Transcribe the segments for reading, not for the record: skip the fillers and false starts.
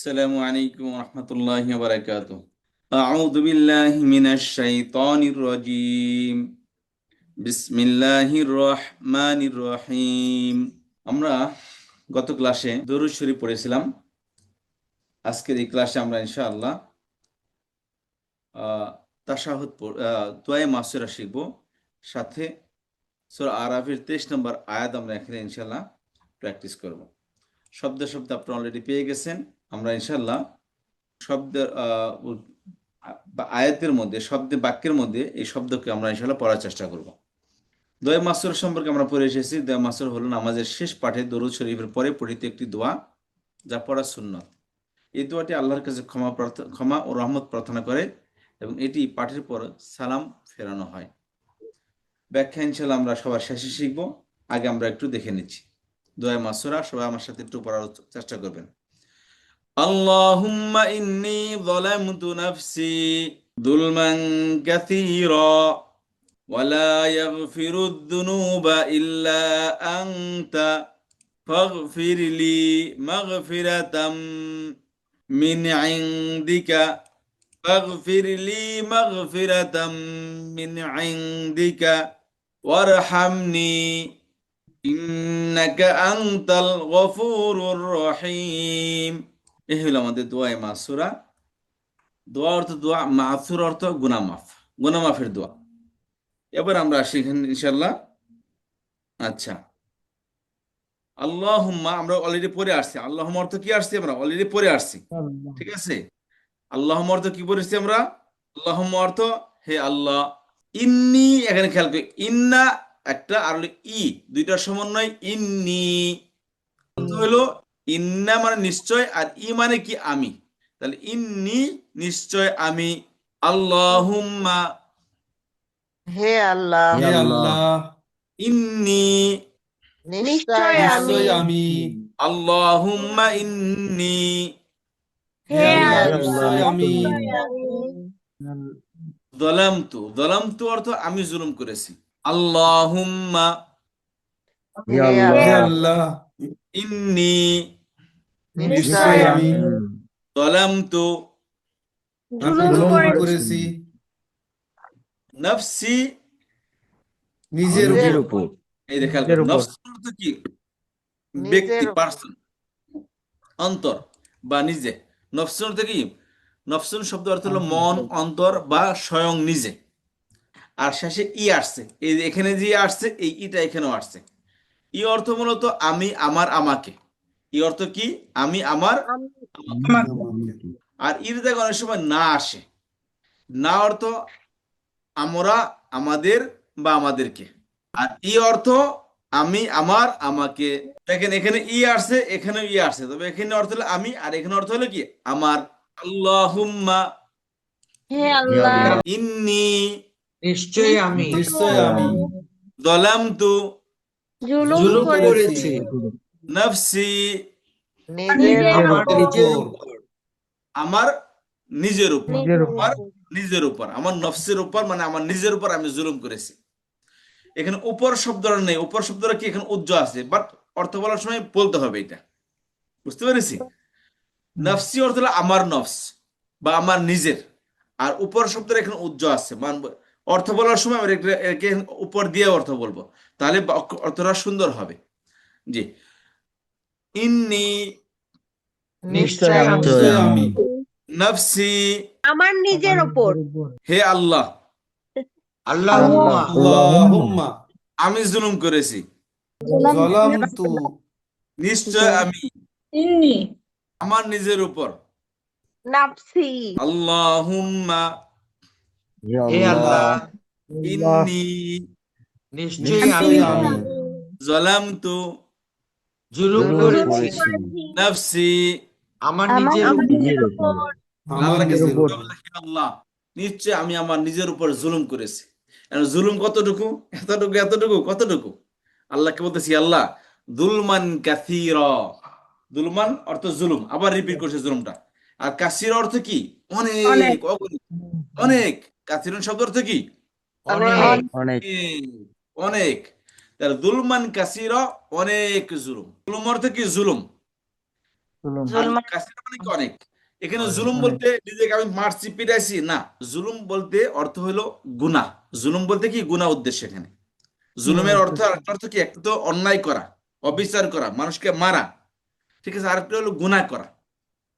السلام عليكم ورحمة الله وبركاته. أعوذ بالله من الشيطان الرجيم. بسم الله الرحمن الرحيم. আমরা গত ক্লাসে দরুদ শরীফ পড়েছিলাম। আজকের এই ক্লাসে আমরা ইনশাআল্লাহ তাশাহুদ দোয়া মাসুরা শিখব। সাথে সূরা আরাফের 23 নম্বর আয়াত আমরা এখানে ইনশাআল্লাহ প্র্যাকটিস করব। শব্দ আপনারা অলরেডি পেয়ে গেছেন। আমরা ইনশাআল্লাহ শব্দের আয়াতের মধ্যে বাক্যের মধ্যে এই শব্দকে আমরা ইনশাআল্লাহ পড়ার চেষ্টা করব। দোয়া মাসুরা সম্পর্কে আমরা পড়ে এসেছি। দোয়া মাসুরা হলো নামাজের শেষ পাঠে দরুদ শরীফের পরে পঠিত একটি দোয়া, যা পড়া সুন্নত। এই দোয়াটি আল্লাহর কাছে ক্ষমা ও রহমত প্রার্থনা করে এবং এটি পাঠের পর সালাম ফেরানো হয়। ব্যাখ্যা ইনশাআল্লাহ আমরা সবার শেষে শিখব। আগে আমরা একটু দেখে নিচ্ছি দোয়া মাসুরা। সবাই আমার সাথে একটু পড়ার চেষ্টা করবেন। اللهم إني ظلمت نفسي ظلما كثيرا ولا يغفر الذنوب إلا أنت فاغفر لي مغفرة من عندك فاغفر لي مغفرة من عندك وارحمني إنك أنت الغفور الرحيم। এই হলো আমাদের দোয়া মাসুরা। দোয়া অর্থ দোয়া, মাসুর অর্থ গুনামাফের দোয়া। এবার আমরা আসি এখানে ইনশাআল্লাহ। আচ্ছা, আল্লাহুম্মা আমরা অলরেডি পড়ে আসছি। আল্লাহুম্মা অর্থ কি আসছে? আমরা অলরেডি পড়ে আসছি, ঠিক আছে? আল্লাহুম্মা অর্থ কি পড়েছি আমরা? আল্লাহুম্মা অর্থ হে আল্লাহ। ইন্নি, এখানে খেয়াল করি, ইন্না একটা আর ই, দুইটার সমন্বয় ইন্নি। হলো ইন্না মানে নিশ্চয়, আর ই মানে কি আমি। তাহলে ইন্নি নিশ্চয় আমি। আল্লাহুম্মা হে আল্লাহ, হে আল্লাহ, ইন্নি নিশ্চয় আমি, আমি আল্লাহুম্মা ইন্নি হে আল্লাহ, আল্লাহ, নিশ্চয় আমি যালামতু অর্থ আমি জুলুম করেছি। আল্লাহুম্মা হে হে আল্লাহ, আল্লাহ, ইন্নি নিশ্চয় নিশ্চয় আমি আমি যালামতু জুলুম করেছি নফসি। নিজের নিজের উপর। এই দেখা নফস অর্থ কি? ব্যক্তি, নিজের পার্সন, অন্তর বা নিজে। নফসুন অর্থ কি? নফসুন শব্দ অর্থ হলো মন, অন্তর বা স্বয়ং নিজে। আর শেষে ই আসছে, এই যে এখানে যে আসছে, এই ইটা এখানেও আসছে। ই অর্থ মূলত আমি, আমার, আমাকে। ই অর্থ কি? আমি, আমার, আমাকে। আর ইর জায়গায় অনেক সময় না আসে। না অর্থ আমরা, আমাদের বা আমাদেরকে। আর ই অর্থ আমি, আমার, আমাকে। দেখেন এখানে ই আসছে, এখানে ই আসছে, তবে এখানে অর্থ হলো আমি, আর এখানে অর্থ হলো কি? আমার। আল্লাহুম্মা হে আল্লাহ, ইন্নি নিশ্চয় আমি নিশ্চয় আমি যালামতু জুলুম জুলুম করেছি করেছি নফসি নিজের আমার উপর, নিজের উপর, আমার নিজের উপর। আমার উপর। নিজের উপর, আমার নফসের উপর, মানে আমার নিজের উপর আমি জুলুম করেছি। এখানে উপর শব্দটা নেই। উপর শব্দটা কি এখানে উজ্জ আছে, বাট অর্থ বলার সময় বলতে হবে এটা। বুঝতে পেরেছি? নফসি অর্থ হলো আমার নফস বা আমার নিজের, আর উপর শব্দের এখানে উজ্জ আছে। অর্থ বলার সময় আমরা একে উপর দিয়ে অর্থ বলবো, তাহলে অর্থটা সুন্দর হবে। জি, ইন্নি নিশ্চয় আমি নিশ্চয় আমি নফসি, আমার নিজের উপর, হে আল্লাহ, আল্লাহুম্মা আল্লাহুম্মা আমি জুলুম করেছি। যালামতু নিশ্চয় আমি আমার নিজের উপর। নাফসি, আল্লাহুম্মা হে আল্লাহ, ইন্নি নিশ্চয় নিশ্চয় আমি আমি যালামতু জুলুম করেছি নফসি। আমার নিজের উপর। আমার আল্লাহকে নিজের উপর। বলে, হে আল্লাহ, নিশ্চয় আমি আমার নিজের উপর জুলুম করেছি। এখন জুলুম কতটুকু? এতটুকু, এতটুকু, কতটুকু? আল্লাহকে বলতেছি, আল্লাহ দুলমান কাসীরা। দুলমান অর্থ জুলুম, আবার রিপিট করছে জুলুমটা। আর কাসীর অর্থ কি? অনেক, অগণিত, অনেক। কাসিরুন শব্দ অর্থ কি? অনেক অনেক, অনেক। তাহলে দুলমান কাসীরা, অনেক জুলুম। জুলুম অর্থ কি? জুলুম। আর কাসিরা মানে কি অনেক। এখানে জুলুম বলতে নিজেকে আমি মারছি পিটাইছি না, জুলুম বলতে অর্থ হলো গুনাহ। জুলুম বলতে কি গুনাহ উদ্দেশ্য এখানে। জুলুমের অর্থ আরেকটা অর্থ কি, একটা তো অন্যায় করা, অবিচার করা, মানুষকে মারা, ঠিক আছে, আরেকটা হলো গুনাহ করা।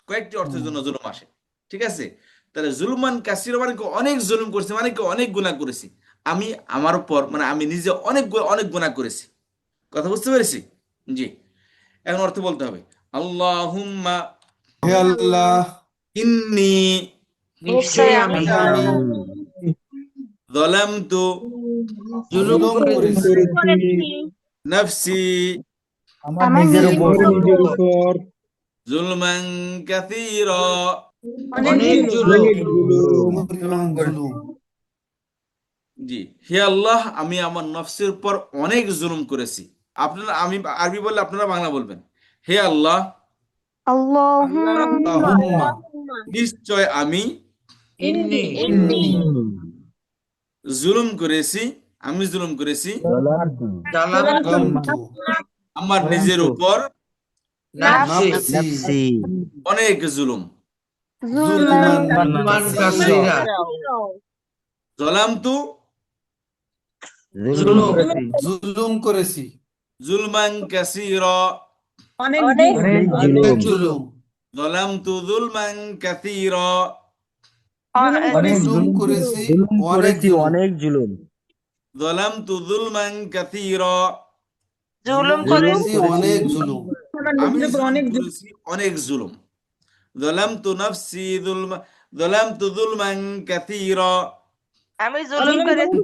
কয়েকটি অর্থের জন্য জুলুম আসে, ঠিক আছে। তাহলে জুলুমান কাসিরা মানে কি অনেক জুলুম করেছি, মানে কি অনেক গুনাহ করেছি। আমি আমার উপর মানে আমি নিজে অনেক অনেক গুনাহ করেছি। কথা বুঝতে পেরেছি? জি। এখন অর্থ বলতে হবে। আল্লাহুম্মা হে আল্লাহ, ইন্নি নিশ্চয় আমি আমি যালামতু জুলুম জুলুম করেছি করেছি নাফসি আমার নিজের উপর জুলমান কাসীরা। অনেক জুলুম পরিমাণ জুলুম। জি। হে আল্লাহ, আমি আমার নফসের উপর অনেক জুলুম করেছি। আপনারা, আমি আরবি বললে আপনারা বাংলা বলবেন। হে আল্লাহ, আল্লাহুম্মা নিশ্চয় আমি ইন্নি ইন্নি জুলুম করেছি, আমি জুলুম করেছি জালামতু যালামতু আমার নিজের উপর নাফসি নাফসি অনেক জুলুম। জুলমান জুলমান কাসীরা। কাসীরা যালামতু জুলুম জুলুম করেছি জুলমান কাসীরা। অনেক অনেক জুলুম। যালামতু জুলমান কাসীরা। জুলুম করেছি অনেক জুলুম। যালামতু জুলমান কাসীরা। জুলুম করেছি অনেক জুলুম। আমি জুলুম করেছি অনেক জুলুম। যালামতু নাফসি যালামতু জুলমান কাসীরা। আমি জুলুম করেছি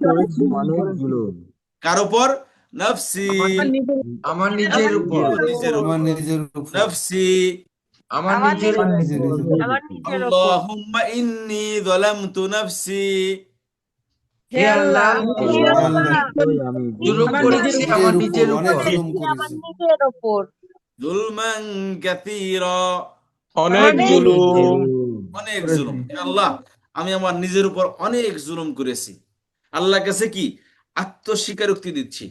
কার উপর? নাফসি, আমার নিজের উপর নিজের উপর। আমার নিজের উপর। নাফসি আমার নিজের উপর আমার নিজের ওপর। আল্লাহুম্মা ইন্নী যালামতু নাফসি। হে আল্লাহ হে আল্লাহ, জুলুম করেছি আমার নিজের অনেক উপর জুলুম আমার করেছি। নিজের ওপর জুলমান কাসীরা। অনেক জুলুম। অনেক জুলুম। হে আল্লাহ, আমি আমার নিজের উপর অনেক জুলুম করেছি। আল্লাহর কাছে কি আত্মস্বীকারোক্তি দিচ্ছি,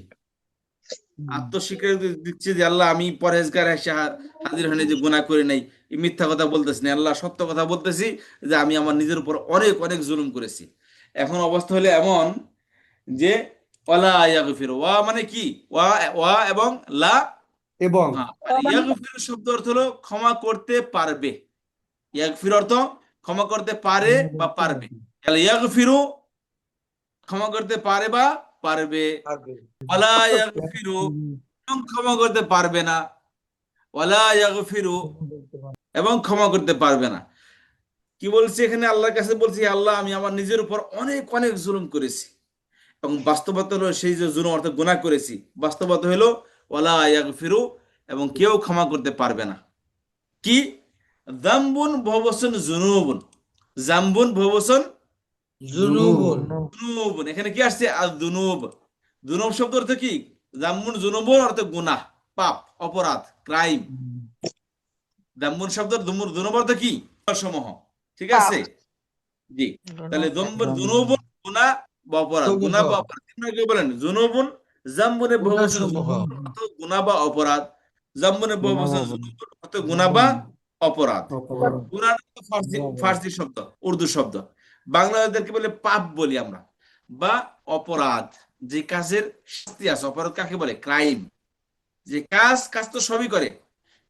আত্মস্বীকারোক্তি দিচ্ছি যে আল্লাহ আমি পরহেজগার এসে হাজির হয়নি, যে গুনাহ করে নাই, এই মিথ্যা কথা বলতেছি না, আল্লাহ সত্য কথা বলতেছি যে আমি আমার নিজের উপর অনেক অনেক জুলুম করেছি। এখন অবস্থা হলো এমন যে ওয়ালা ইয়াগফির, ওয়া মানে কি, ওয়া ওয়া এবং লা। এবং হ্যাঁ, ইয়াগফির শব্দ অর্থ হলো ক্ষমা করতে পারবে। ইয়াগফির অর্থ ক্ষমা করতে পারে বা পারবে। তাহলে ইয়াগফিরু ক্ষমা করতে পারে বা পারবে। ওয়ালা ইয়াগফিরু এবং ক্ষমা করতে পারবে না। ওয়ালা ইয়াগফিরু এবং ক্ষমা করতে পারবে না। কি বলছি এখানে? আল্লাহর কাছে বলছি, আল্লাহ আমি আমার নিজের উপর অনেক অনেক জুলুম করেছি। এবং বাস্তবতা হলো সেই যে জুলুম অর্থাৎ গুনাহ করেছি, বাস্তবতা হলো ওয়ালা ইয়াগফিরু এবং কেউ ক্ষমা করতে পারবে না। কি? যামবুন ভবসন জুনুবুন। জাম্বুন ভবসন জুনুবুন জুনুবুন। এখানে কি আসছে? আর দুনুব। দুনুব শব্দ অর্থ কি? জাম্বুন জুনুবুন অর্থ গুনাহ, পাপ, অপরাধ, ক্রাইম। জাম্বুন শব্দ দুনুব অর্থ কি? সমূহ, ঠিক আছে। জি। তাহলে জুনুবুন গুনাহ বা অপরাধ, গুনাহ বা অপরাধ আপনারা কি বলেন? জুনুবুন জাম্বুনে ভবসন গুনাহসমূহ জুনুবুন অর্থ গুনাহ বা অপরাধ, জাম্বুনে ভবসন জুনুবুন অর্থ গুনাহ বা অপরাধ। অপরাধ। গুনাহ ফার্সি ফার্সি শব্দ, উর্দু শব্দ। বাংলাদেশকে বলে পাপ বলি আমরা, বা অপরাধ। যে কাজের শাস্তি আছে, অপরাধ কাকে বলে? ক্রাইম। যে কাজ কাজ তো সবই করে,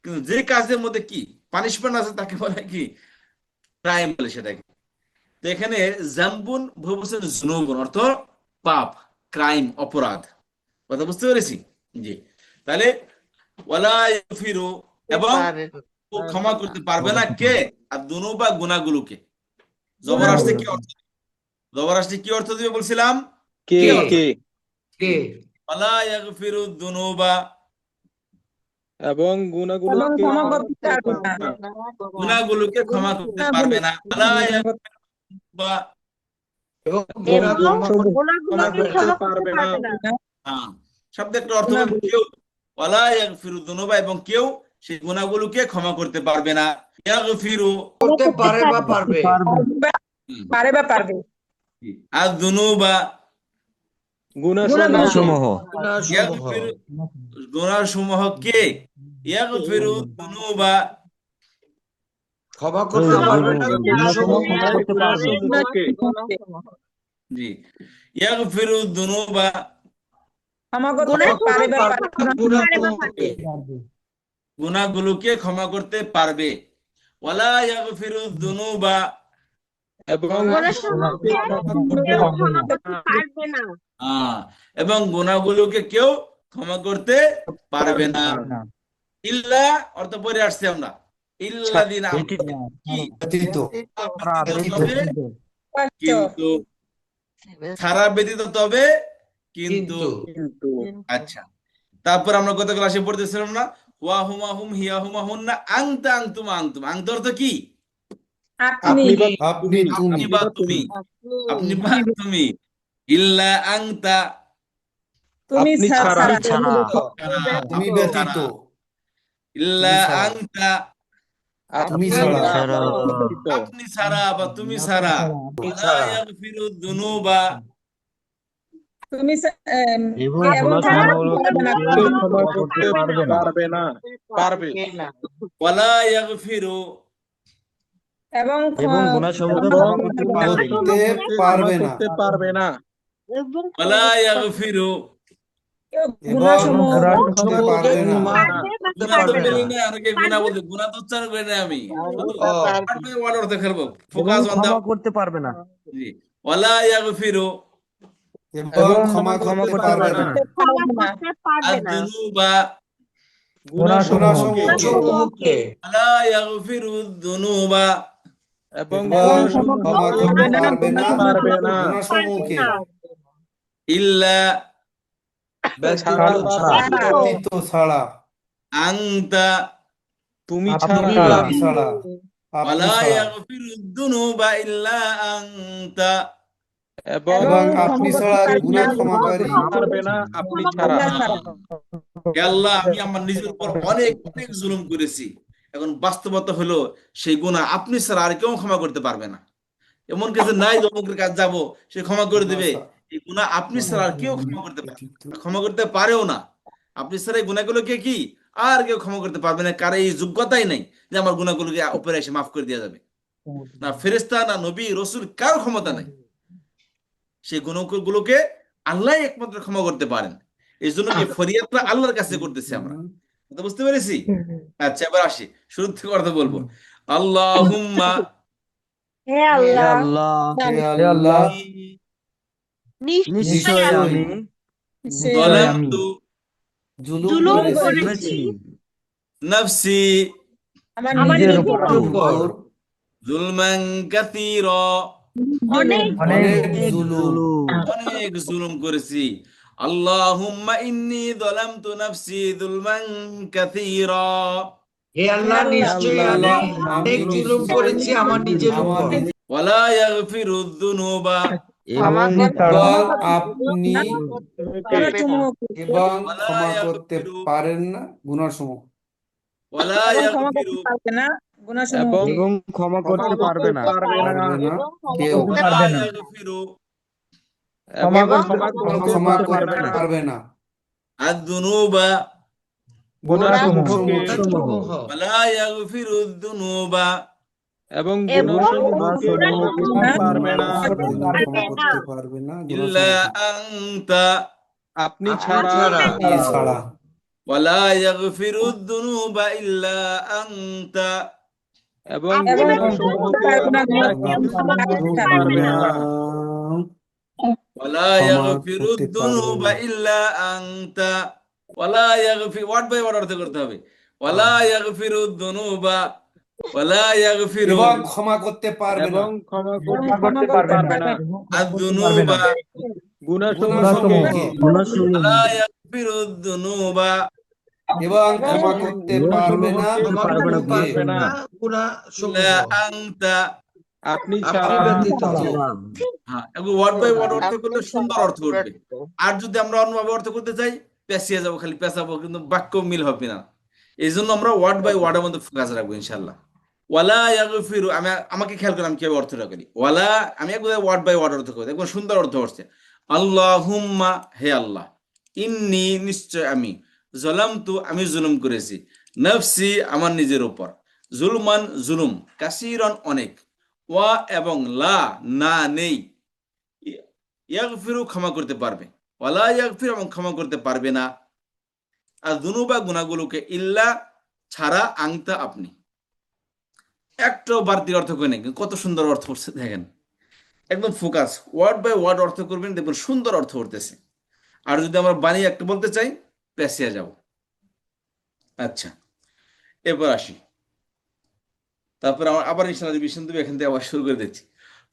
কিন্তু যে কাজের মধ্যে কি পানিশমেন্ট আছে তাকে বলে কি? ক্রাইম বলে সেটাকে। তো এখানে জাম্বুন ভবসন জুনুবুন অর্থ পাপ, ক্রাইম, অপরাধ। কথা বুঝতে পেরেছি? জি। তাহলে ওয়ালা ইয়াগফিরু এবং ও ক্ষমা করতে পারবে না। কে? আর দুনু বা গুনাহগুলোকে। জবর আসছে কি অর্থ? জবর আসছে কি অর্থ দিবে বলছিলাম? কে কি অর্থ? কে ওয়ালা ইয়াগফিরু দুনুবা, এবং গুণাগুলোকে ক্ষমা করতে পারবে না। গুনাহগুলোকে ক্ষমা করতে পারবে না। ওয়ালা ইয়াগফিরু, এবং এবং গুনাহগুলোকে গুনাহগুলোকে ক্ষমা ক্ষমা করতে পারবে না। হ্যাঁ, শব্দ একটা অর্থ বলতে কেউ, ওয়ালা ইয়াগফিরু দুনুবা এবং কেউ সেই গুনাহগুলোকে ক্ষমা করতে পারবে না। ইয়াগফিরু করতে পারে বা পারবে পারে বা পারবে। আর দুনুবা গুণাসমূহ গুনাহসমূহ ইয়াগফিরু গুনাহসমূহ কে? ইয়াগফিরু দুনুবা ক্ষমা করতে পারবে না গুণাসমূহকে জি ইয়াগফিরু যুনুবা ক্ষমা করতে পারে বা পারবে না? গুণাসমূহকে গুনাহগুলোকে ক্ষমা করতে পারবে ওয়ালা ইয়াগফিরু যুনুবা এবং এবং গুনাহগুলোকে কেউ ক্ষমা করতে পারবে না ইল্লা অর্থ পরে আসছে আমরা ইল্লাযিনা কি ব্যতীত তবে কিন্তু ছাড়া ব্যতীত তবে কিন্তু কিন্তু আচ্ছা তারপর আমরা গত ক্লাসে পড়তেছিলাম না ওয়া হুমা হুম হিয়া হুমা হুন্না আনতা আনতুমা আনতুম আনতা অর্থ কি আপনি আপনি তুমি আপনি বা তুমি আপনি বা তুমি ইল্লা আনতা তুমি আপনি ছাড়া তুমি ব্যতীত ইল্লা তুমি ছাড়া। আনতা তুমি ছাড়া আপনি ছাড়া বা তুমি ছাড়া ওয়ালা ইয়াগফিরু যুনুবা তুমি এবং এবং ক্ষমা করতে পারবে না পারবে ওয়ালা ইয়াগফিরু এবং গুনাহসমূহকে ক্ষমা করতে পারবে না করতে পারবে না ওয়ালা ইয়াগফিরু গুণাসমূহ করতে পারবে না গুনাহ তো বলি না অনেকে গুনাহ বলতে গুনাহ তো উচ্চারণ করি না আমি শুধু ওয়ার্ড অর্থ খেলবো ফোকাস অন দা করতে পারবে না জি ওয়ালা ইয়াগফিরু এবং ক্ষমা করতে পারবে না আদ-দুনুবা গুণাসমূহকে ওয়ালা ইয়াগফিরু যুনুবা এবং এবং ক্ষমা করতে পারবে না গুনাহসমূহকে ইল্লা ব্যতীত ছাড়া আনতা তুমি আপনি ছাড়া ছাড়া আপনি ওয়ালা ছাড়া ইয়াগফিরু যুনুবা ইল্লা আনতা এবং এবং আপনি ছাড়া গুনাহ ক্ষমাকারী পারবে না আপনি ছাড়া হে আল্লাহ আমি আমার নিজের উপর অনেক অনেক জুলুম করেছি এখন বাস্তবতা হলো সেই গুনাহ আপনি ছাড়া আর কেউ ক্ষমা করতে পারবে না এমন কিছু নাই যে অমুকের কাছে যাব সে ক্ষমা করে দিবে এই গুনাহ আপনি ছাড়া আর কেউ ক্ষমা করতে পারবে না, ক্ষমা করতে পারেও না আপনি ছাড়া এই গুনাহগুলোকে কি আর কেউ ক্ষমা করতে পারবে না কারো এই যোগ্যতাই নাই যে আমার গুনাহগুলোকে উপরে এসে মাফ করে দেওয়া যাবে না ফেরেশতা না নবী রাসূল কারো ক্ষমতা নাই সেই গুনাহগুলোকে আল্লাহ একমাত্র ক্ষমা করতে পারেন এই জন্য কি ফরিয়াদটা আল্লাহর কাছে করতেছি আমরা কথা বুঝতে পেরেছি আচ্ছা এবার আসি শুরু থেকে কথা বলবো আল্লাহুম্মা হে হে আল্লাহ আল্লাহ নিশ্চয় আমি যালামতু জুলুম করেছি নাফসি আমার নিজের নিজের উপর উপর যুলমান কাসীরা অনেক অনেক জুলুম করেছি আল্লাহুম্মা ইন্নী যালামতু নাফসি যুলমান কাসীরা হে আল্লাহ নিশ্চয়ই আমি অনেক জুলুম করেছি আমার নিজের উপর ওয়ালা ইয়াগফিরু যুনুবা এবং আপনি এবং ক্ষমা করতে পারেন না গুনাহসমূহ ওয়ালা ক্ষমা ইয়াগফিরু করতে পারবে না গুণাসমূহ এবং ক্ষমা করতে পারবে না পারবে না কেউ ওয়ালা ইয়াগফিরু এবং ক্ষমা করতে পারবে না আদ-দুনুবা গুনাহসমূহকে গুণাসমূহ ওয়ালা ইয়াগফিরু যুনুবা এবং গুনাহসমূহকে ক্ষমা করতে পারবে না ক্ষমা করতে পারবে না ইল্লা আনতা আপনি ছাড়া আপনি ছাড়া ওয়ালা ইয়াগফিরু যুনুবা ইল্লা আনতা এবং এবং গুনাহসমূহকে ক্ষমা করতে পারবে না ওয়ালা ক্ষমা ইয়াগফিরু করতে পারবে যুনুবা না। ইল্লা আনতা ওয়ালা ইয়াগফির ওয়ার্ড বাই ওয়ার্ড অর্থ করতে হবে ওয়ালা ইয়াগফিরু যুনুবা ওয়ালা ইয়াগফিরু এবং ক্ষমা করতে পারবে না এবং ক্ষমা করতে পারবে না আদ-দুনুবা গুনাহসমূহকে ওয়ালা ইয়াগফিরু যুনুবা এবং ক্ষমা করতে পারবে না ক্ষমা করতে পারবে না ইল্লা গুণাসমূহ আনতা আপনি আপনি ছাড়া ব্যতীত হ্যাঁ এখন ওয়ার্ড বাই ওয়ার্ড অর্থ করলে সুন্দর অর্থ উঠবে আর যদি আমরা অন্যভাবে অর্থ করতে চাই পেঁচিয়ে যাবো খালি পেঁচাবো কিন্তু বাক্য মিল হবে না এই জন্য আমরা ওয়ার্ড বাই ওয়ার্ডের মধ্যে ফোকাস রাখবো ইনশাল্লাহ ওয়ালা ইয়াগফিরু আমাকে খেয়াল করে আমি কিভাবে অর্থটা করি ওয়ালা আমি একবার ওয়ার্ড বাই ওয়ার্ড অর্থ করি একবার সুন্দর অর্থ হচ্ছে আল্লাহুম্মা হে আল্লাহ ইন্নী নিশ্চয় আমি যালামতু আমি জুলুম করেছি নাফসি আমার নিজের উপর জুলমান জুলুম, কাসিরন অনেক, ওয়া এবং লা না নেই, ইয়াগফিরু ক্ষমা করতে পারবে, ওয়ালা ইয়াগফির এবং ক্ষমা করতে পারবে না, আর দুনুবা গুনাহগুলোকে ইল্লা ছাড়া আংতা আপনি। একটাও বাড়তি অর্থ করে নেই, কত সুন্দর অর্থ করছে দেখেন, একদম ফোকাস, ওয়ার্ড বাই ওয়ার্ড অর্থ করবেন, দেখবেন সুন্দর অর্থ করতেছে। আর যদি আমরা বানিয়ে একটা বলতে চাই, পেঁচিয়ে যাব। আচ্ছা, এরপর আসি, তারপর আবার ইনশাআল্লাহ রিভিশন দেবে, এখান থেকে আবার শুরু করে দিচ্ছি।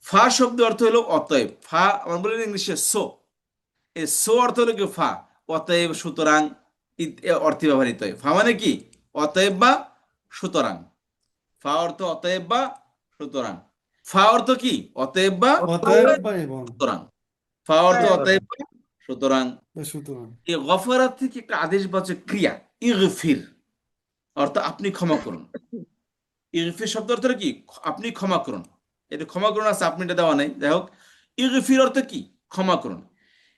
ফা শব্দ অর্থ হলো অতএব, ফা আমরা বলি ইংলিশে সো, এই সো অর্থ হলো কি ফা, অতএব সুতরাং অর্থে ব্যবহৃত হয়। ফা মানে কি? অতএব বা সুতরাং। ফা অর্থ অতএব বা সুতরাং। ফা অর্থ কি? অতএব বা অতএব বা এবং সুতরাং। ফা অর্থ অতএব বা সুতরাং। বা সুতরাং। এই গফরাত থেকে একটা আদেশবাচক ক্রিয়া, ইগফির অর্থ আপনি ক্ষমা করুন। ইগফির শব্দ অর্থ কি? আপনি ক্ষমা করুন। এটা ক্ষমা করুন আছে, আপনি এটা দেওয়া নাই, যাই হোক। ইগফির অর্থ কি? ক্ষমা করুন।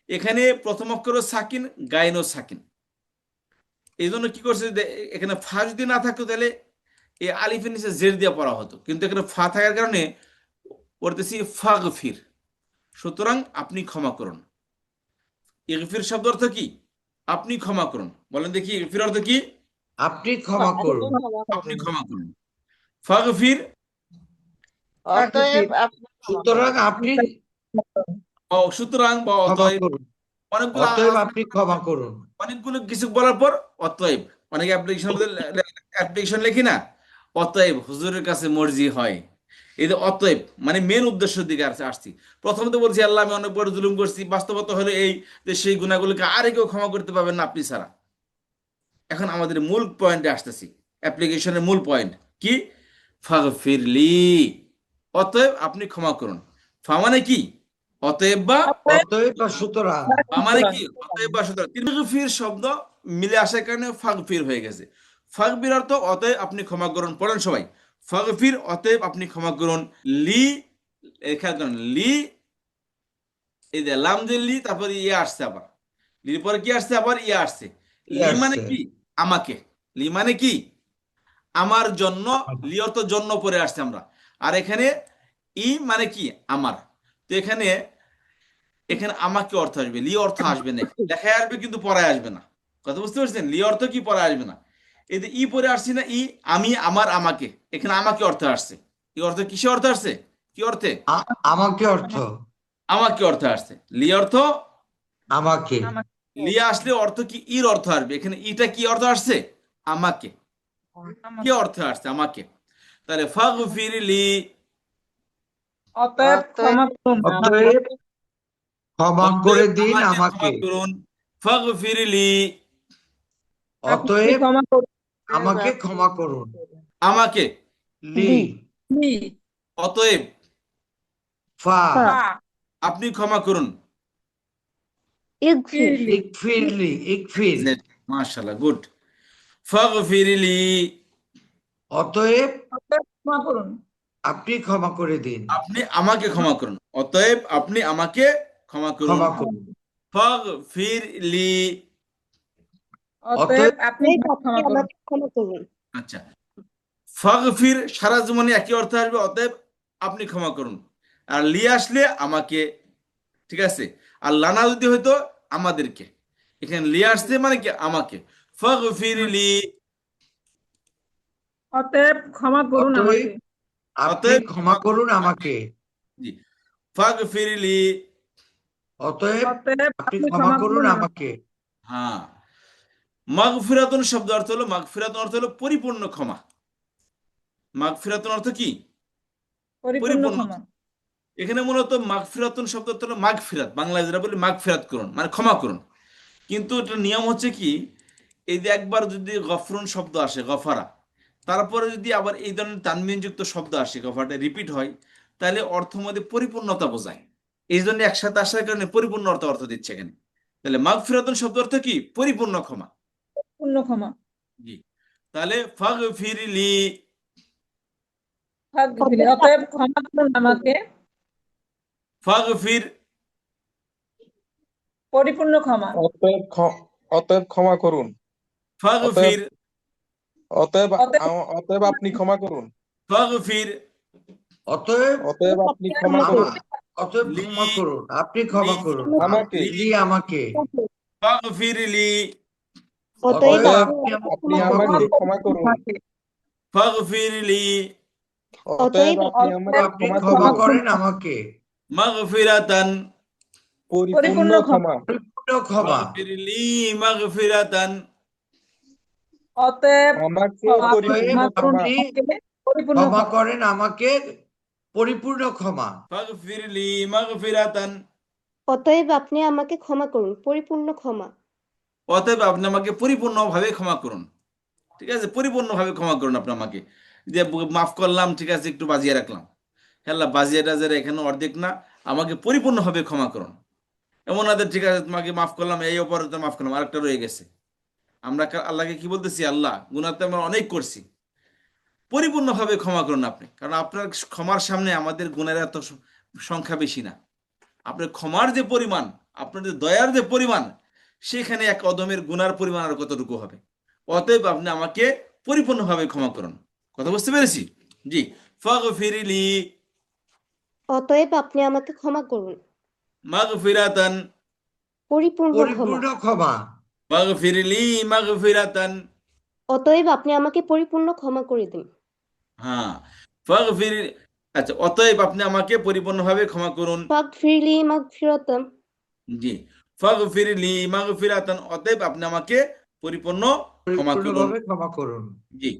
এখানে প্রথম অক্ষর সাকিন, গাইনো সাকিন, এই জন্য কি করছে, এখানে ফা যদি না থাকতো তাহলে এই আলিফের নিচে জের দিয়ে পড়া হতো, কিন্তু এখানে ফা থাকার কারণে পড়তেছি ফাগফির, সুতরাং আপনি ক্ষমা করুন। ইগফির শব্দ অর্থ কি? আপনি ক্ষমা করুন। বলেন দেখি ইগফির অর্থ কি? আপনি ক্ষমা করুন। আপনি ক্ষমা করুন। ফাগফির অতএব সুতরাং আপনি সুতরাং বা ক্ষমা অতএব, করুন। অনেকগুলো অতএব আপনি ক্ষমা করুন। অনেকগুলো কিছু বলার পর অতএব, অনেকে অ্যাপ্লিকেশন লিখি না, অতএব হুজুরের কাছে মর্জি হয়, এই যে অতএব মানে মেন উদ্দেশ্যের দিকে আসছি। প্রথমত বলছি আল্লাহ আমি অনেক বড় জুলুম করছি, বাস্তবতা হলো এই যে সেই গুণাগুলোকে আর কেউ ক্ষমা করতে পারবেন না আপনি ছাড়া। এখন আমাদের মূল পয়েন্টে আসতেছি, অ্যাপ্লিকেশনের মূল পয়েন্ট কি? ফাগফিরলি, অতএব আপনি ক্ষমা করুন। ফা মানে কি? অতএব বা, অতএব বা সুতরাং। মানে কি? অতএব বা সুতরাং। ফাগফির শব্দ মিলে আসার কারণে ফাগফির হয়ে গেছে। ফাগফির অর্থ অতএব আপনি ক্ষমা করুন। পড়েন সবাই, ফাগফির অতএব আপনি ক্ষমা করুন। লি, খেয়াল করেন, লি, এই যে লাম দিয়ে লি, তারপরে ইয়ে আসছে, আবার লির পরে কি আসছে? আবার ইয়ে আসছে। কি লি মানে আসছে? কি? আমাকে। লি মানে কি? আমার জন্য। লি অর্থ জন্য পরে আসছে আমরা। আর এখানে ই মানে কি? আমার। তো এখানে এখানে আমাকে অর্থ আসবে, লি অর্থ আসবে না, লেখায় আসবে কিন্তু পড়ায় আসবে না। কথা বুঝতে পারছেন? লি অর্থ কি? পড়ায় আসবে না। এই যে ই পরে আসছে না, ই, আমি, আমার, আমাকে, এখানে আমাকে অর্থ আসছে। এই অর্থ কিসে অর্থ আসছে? কি অর্থে? আমাকে অর্থ। আমাকে অর্থ আসছে। লি অর্থ, আমাকে। লি আসলে অর্থ কি? ইর অর্থ আসবে। এখানে ইটা কি অর্থ আসছে? আমাকে। কি অর্থ আসছে? আমাকে। তাহলে ফাগফিরলি, অতএব ক্ষমা করুন অতএব ক্ষমা করে অতএব দিন আমাকে আমাকে। ক্ষমা করুন। ফাগফিরলি, আপনি অতএব ক্ষমা করুন। আমাকে ক্ষমা করুন। আমাকে। লি, লি, অতএব ফা, ফা, আপনি ক্ষমা করুন। ফিরলি, ইকফিরলি, ইকফির। মাশাআল্লাহ, গুড। ফাগফিরলি, অতএব অতএব ক্ষমা করুন। আপনি ক্ষমা করে দিন। আপনি আমাকে ক্ষমা করুন। অতএব আপনি আমাকে ক্ষমা করুন। ক্ষমা করুন। ফাগফিরলি, অতএব অতএব আপনি ক্ষমা করুন। আচ্ছা, ফাগফির সারা জীবনে একই অর্থ আসবে, অতএব আপনি ক্ষমা করুন। আর লি আসলে আমাকে, ঠিক আছে। আর লানা যদি হইতো আমাদেরকে, এখানে লি আসছে মানে কি? আমাকে। ফাগফিরলি, অতএব ক্ষমা করুন অতএব আমাকে। আপনি অতএব ক্ষমা করুন আমাকে। জি, ফাগফিরলি, অতএব অতএব আপনি আপনি ক্ষমা ক্ষমা করুন করুন আমাকে। আমাকে। হ্যাঁ। মাগফিরাতুন শব্দ অর্থ হলো, মাগফিরাতুন অর্থ হলো পরিপূর্ণ ক্ষমা। মাগফিরাতুন অর্থ কি? পরিপূর্ণ পরিপূর্ণ। ক্ষমা। এখানে মূলত মাগফিরাতুন শব্দ অর্থ হলো মাগফিরাত, বাংলায় যেটা বলি মাগফিরাত করুন, মানে ক্ষমা করুন। কিন্তু এটা নিয়ম হচ্ছে কি, এই যে একবার যদি গফরুন শব্দ আসে, গফারা, তারপরে যদি আবার এই ধরনের তানবিনযুক্ত শব্দ আসে, গফারটা রিপিট হয়, তাহলে অর্থ মধ্যে পরিপূর্ণতা বোঝায়। এই জন্য একসাথে আসার কারণে পরিপূর্ণ অর্থ দিচ্ছে এখানে। তাহলে মাগফিরাতুন শব্দ অর্থ কি? পরিপূর্ণ ক্ষমা। পূর্ণ ক্ষমা। জি, তাহলে ফাগফিরলি, অতএব ক্ষমা করুন আমাকে। ফাগফির, পরিপূর্ণ ক্ষমা। অতএব ক্ষমা করুন। অতএব ফাগফির, অতএব অতএব অতএব আপনি ক্ষমা করুন। ফাগফির অতএব অতএব আপনি ক্ষমা করুন অতএব লি ক্ষমা করুন, আপনি ক্ষমা লি করুন আমাকে। লি আমাকে। ফাগফির লি অতএব অতএব অতএব আপনি আপনি আমাকে আমাকে ক্ষমা করুন, ক্ষমা করুন। ফাগফির লি অতএব অতএব আপনি আমাকে আপনি ক্ষমা ক্ষমা করুন। করেন আমাকে। মাগফিরাতান পরিপূর্ণ ক্ষমা। পরিপূর্ণ ক্ষমা। ফাগফির লি মাগফিরাতান অতএব আমাকে ক্ষমা পরিপূর্ণ করুন ক্ষমা। আমাকে পরিপূর্ণ ক্ষমা ক্ষমা। করেন আমাকে পরিপূর্ণ ক্ষমা। ফাগফির লি মাগফিরাতান অতএব আপনি আমাকে ক্ষমা করুন পরিপূর্ণ ক্ষমা। অতএব আপনি আমাকে পরিপূর্ণভাবে ক্ষমা করুন। ঠিক আছে, পরিপূর্ণভাবে ক্ষমা করুন আপনি আমাকে। যে মাফ করলাম, ঠিক আছে, একটু বাজিয়ে রাখলাম, হ্যাঁ বাজিয়ে টাজিয়ে এখানে অর্ধেক না, আমাকে পরিপূর্ণভাবে ক্ষমা করুন। এমন না যে ঠিক আছে তোমাকে মাফ করলাম, এই অপরাধ মাফ করলাম, আরেকটা রয়ে গেছে। আমরা আল্লাহকে কি বলতেছি, আল্লাহ গুনাহ তো আমরা অনেক করছি, পরিপূর্ণভাবে ক্ষমা করুন আপনি, কারণ আপনার ক্ষমার সামনে আমাদের গুণের এত সংখ্যা বেশি না। আপনার ক্ষমার যে পরিমাণ, আপনার যে দয়ার যে পরিমাণ, সেখানে এক অদমের গুনার পরিমাণ আর কতটুকু হবে। অতএব আপনি আমাকে পরিপূর্ণভাবে ক্ষমা করুন। কথা বুঝতে পেরেছি? জি। ফাগফিরলি অতএব আপনি আমাকে ক্ষমা করুন মাগফিরাতান পরিপূর্ণ ক্ষমা। পরিপূর্ণ ক্ষমা। মাগফিরলি মাগফিরাতান অতএব আপনি আমাকে পরিপূর্ণ ক্ষমা করে দিন। হ্যাঁ, ফাগফির, আচ্ছা, অতএব আপনি আমাকে পরিপূর্ণভাবে ক্ষমা করুন। ফাগফিরলি মাগফিরাতাম। জি। ফাগফিরলি মাগফিরাতান, অতএব আপনি আমাকে পরিপূর্ণ ক্ষমা করুন। পরিপূর্ণভাবে ক্ষমা করুন। জি।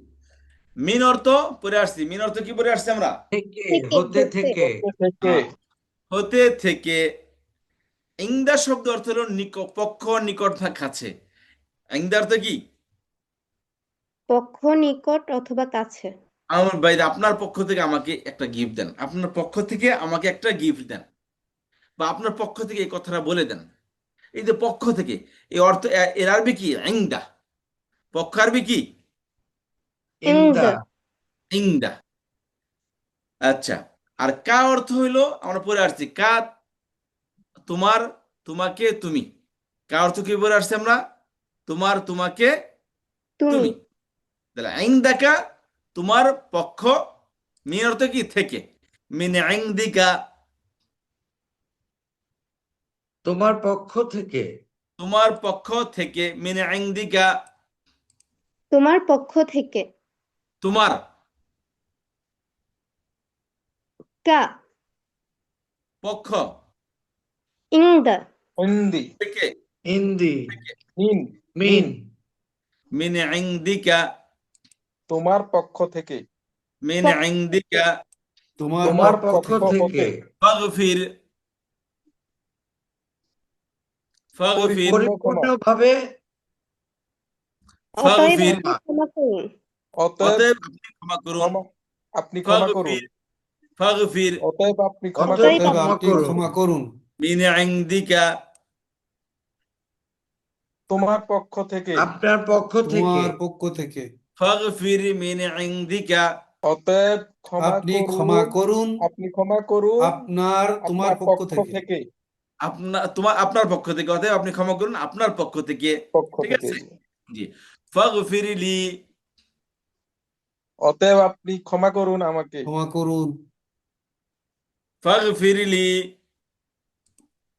মিন অর্থ পড়ে আসছি, মিন অর্থ কি পড়ে আসছি আমরা? থেকে, থেকে, হতে হতে। থেকে। থেকে হ্যাঁ, হতে থেকে। ইংদা শব্দ অর্থ হলো পক্ষ, নিকট বা কাছে। ইংদা অর্থ কি? পক্ষ, নিকট অথবা কাছে। আমার বাইরে আপনার পক্ষ থেকে আমাকে একটা গিফট দেন, আপনার পক্ষ থেকে আমাকে একটা গিফট দেন, বা আপনার পক্ষ থেকে এই কথাটা বলে দেন। এই যে পক্ষ থেকে, এই অর্থ এর আরবি কি? ইংদা। পক্ষ আরবি কি? ইন্দা। ইংদা। ইংদা। আচ্ছা, আর কা অর্থ হইলো, আমরা পড়ে আসছি, কা তোমার, তোমাকে, তুমি। কা অর্থ কি পড়ে আসছি আমরা? তোমার, তোমাকে, তুমি। তুমি। তাহলে ইনদাকা তোমার পক্ষ, মিন অর্থ কি? থেকে। মিন ইনদিকা তোমার পক্ষ থেকে। তোমার পক্ষ থেকে। মিন ইনদিকা তোমার পক্ষ থেকে। তোমার কা। পক্ষ ইংদা। হিন্দি থেকে। ইন্দি। হিন মিন। মিন ইনদিকা তোমার পক্ষ থেকে। মিন ইনদিকা তোমার তোমার পক্ষ পক্ষ থেকে থেকে। ফাগফির ফাগফির পরিপূর্ণ ক্ষমা। পরিপূর্ণভাবে অতএব ফাগফির আপনি ক্ষমা করুন। অতএব অতএব আপনি ক্ষমা করুন। আপনি ক্ষমা করুন। ফাগফির ফাগফির অতএব আপনি ক্ষমা অতএব করুন। অতএব ক্ষমা আপনি করুন। ক্ষমা করুন মিন ইনদিকা তোমার পক্ষ থেকে। আপনার পক্ষ থেকে। তোমার পক্ষ থেকে। ফাগফির মিন ইনদিকা অতএব ক্ষমা আপনি করুন। ক্ষমা করুন আপনি ক্ষমা করুন তোমার আপনার পক্ষ পক্ষ থেকে। থেকে। আপনার পক্ষ থেকে। অতএব আপনি ক্ষমা করুন আপনার পক্ষ থেকে। পক্ষ ঠিক থেকে। আছে? জি। ফাগফিরলি অতএব আপনি ক্ষমা করুন আমাকে। ক্ষমা করুন ফাগফিরলি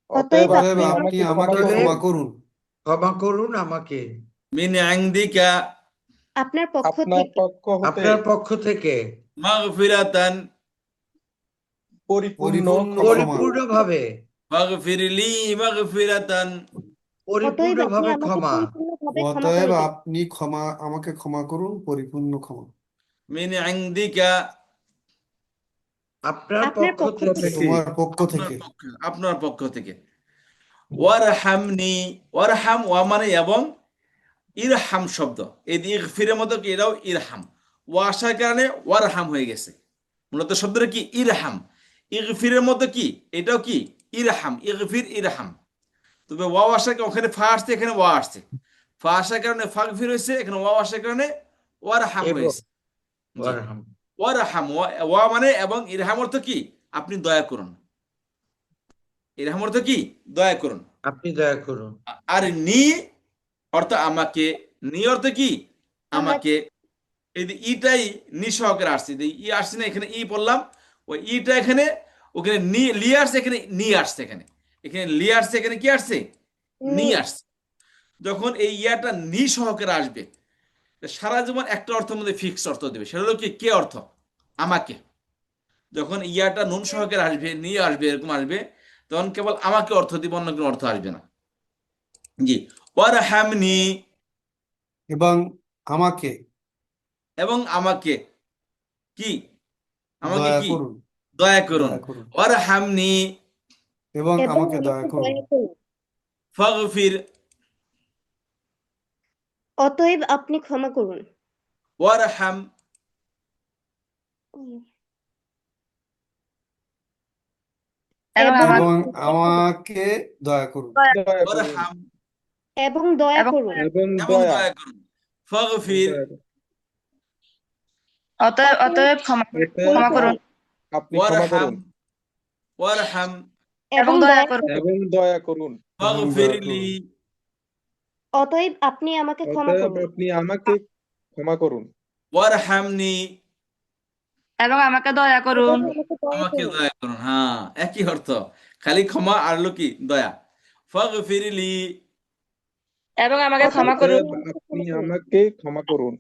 অতএব অতএব অতএব আপনি আপনি আমাকে ক্ষমা আমাকে করুন ক্ষমা করুন ক্ষমা করুন আমাকে। মিন ইনদিকা আপনার পক্ষ আপনার থেকে। পক্ষ হতে আপনার পক্ষ থেকে। মাগফিরাতান পরিপূর্ণ পরিপূর্ণ ক্ষমা। ক্ষমা। পরিপূর্ণভাবে। ফাগফিরলি মাগফিরাতান অতএব আপনি পরিপূর্ণভাবে আমাকে ক্ষমা। পরিপূর্ণভাবে ক্ষমা অতএব করে দিন। আপনি আমাকে ক্ষমা করুন পরিপূর্ণ ক্ষমা। মিন ইনদিকা আপনার আপনার পক্ষ পক্ষ থেকে। থেকে। তোমার পক্ষ আপনার থেকে। পক্ষ, আপনার পক্ষ থেকে। ওয়ারহামনি, ওয়ারহাম, ওয়া মানে এবং, ইরহাম শব্দ, এই ইগফিরের মতো কি এটাও ইরহাম, ওয়া আসার কারণে ওয়ারহাম হয়ে গেছে। মূলত শব্দটা কি? ইরহাম। ইগফিরের মতো কি এটাও কি? ইরহাম। ইগফির, ইরহাম। তবে ওয়া আসার ওখানে ফা আসছে, এখানে ওয়া আসছে। ফা আসার কারণে ফাগফির হয়েছে, এখানে ওয়া আসার কারণে ওয়ারহাম এবং হয়েছে। জি। ওয়ারহাম। ওয়ারহাম, ওয়া মানে এবং, ইরহাম অর্থ কি? আপনি দয়া করুন। ইরহাম অর্থ কি? দয়া করুন। আপনি দয়া করুন। আর নি অর্থ আমাকে। নি অর্থ কি? আমাকে। এই যে ইটাই নি সহকারে আসছে, ই আসছে না, এখানে ই পড়লাম, ওই ইটা এখানে, ওখানে নি লি আসছে, এখানে নি আসছে, এখানে এখানে লি আসছে, এখানে কি আসছে, নি আসছে। যখন এই ইয়াটা নি সহকারে আসবে, সারা জীবন একটা অর্থের মধ্যে ফিক্সড অর্থ দেবে, সেটা হলো কি, কে অর্থ, আমাকে। যখন ইয়াটা নুন সহকারে আসবে, নিয়ে আসবে, এরকম আসবে, তখন কেবল আমাকে অর্থ দিবে, অন্য কোনো অর্থ আসবে না। জি, ওয়ারহামনি, এবং আমাকে এবং আমাকে কি, আমাকে দয়া কি, করুন, দয়া করুন। দয়া করুন, ওয়ারহামনি এবং এবং আমাকে দয়া আমাকে করুন। দয়া করুন। ফাগফির, অতএব আপনি ক্ষমা করুন। ওয়ারহাম, এবং এবং আমাকে দয়া করুন। দয়া করুন ওয়ারহাম, এবং দয়া করুন। এবং এবং দয়া দয়া করুন। ফাগফির, অতএব অতএব করুন আপনি ক্ষমা ওয়ারহাম, করুন ওয়ারহাম, এবং দয়া করুন। এবং দয়া করুন। এবং দয়া ফাগফিরলি, করুন। অতএব আপনি আমাকে ক্ষমা অতএব করুন। আপনি আমাকে ক্ষমা করুন ওয়ারহামনি, এবং আমাকে দয়া করুন। আমাকে দয়া করুন। হ্যাঁ, একই অর্থ, খালি ক্ষমা আর হলো কি, দয়া। ফাগফিরলি, এবং আমাকে ক্ষমা করুন। অতএব আপনি আমাকে ক্ষমা করুন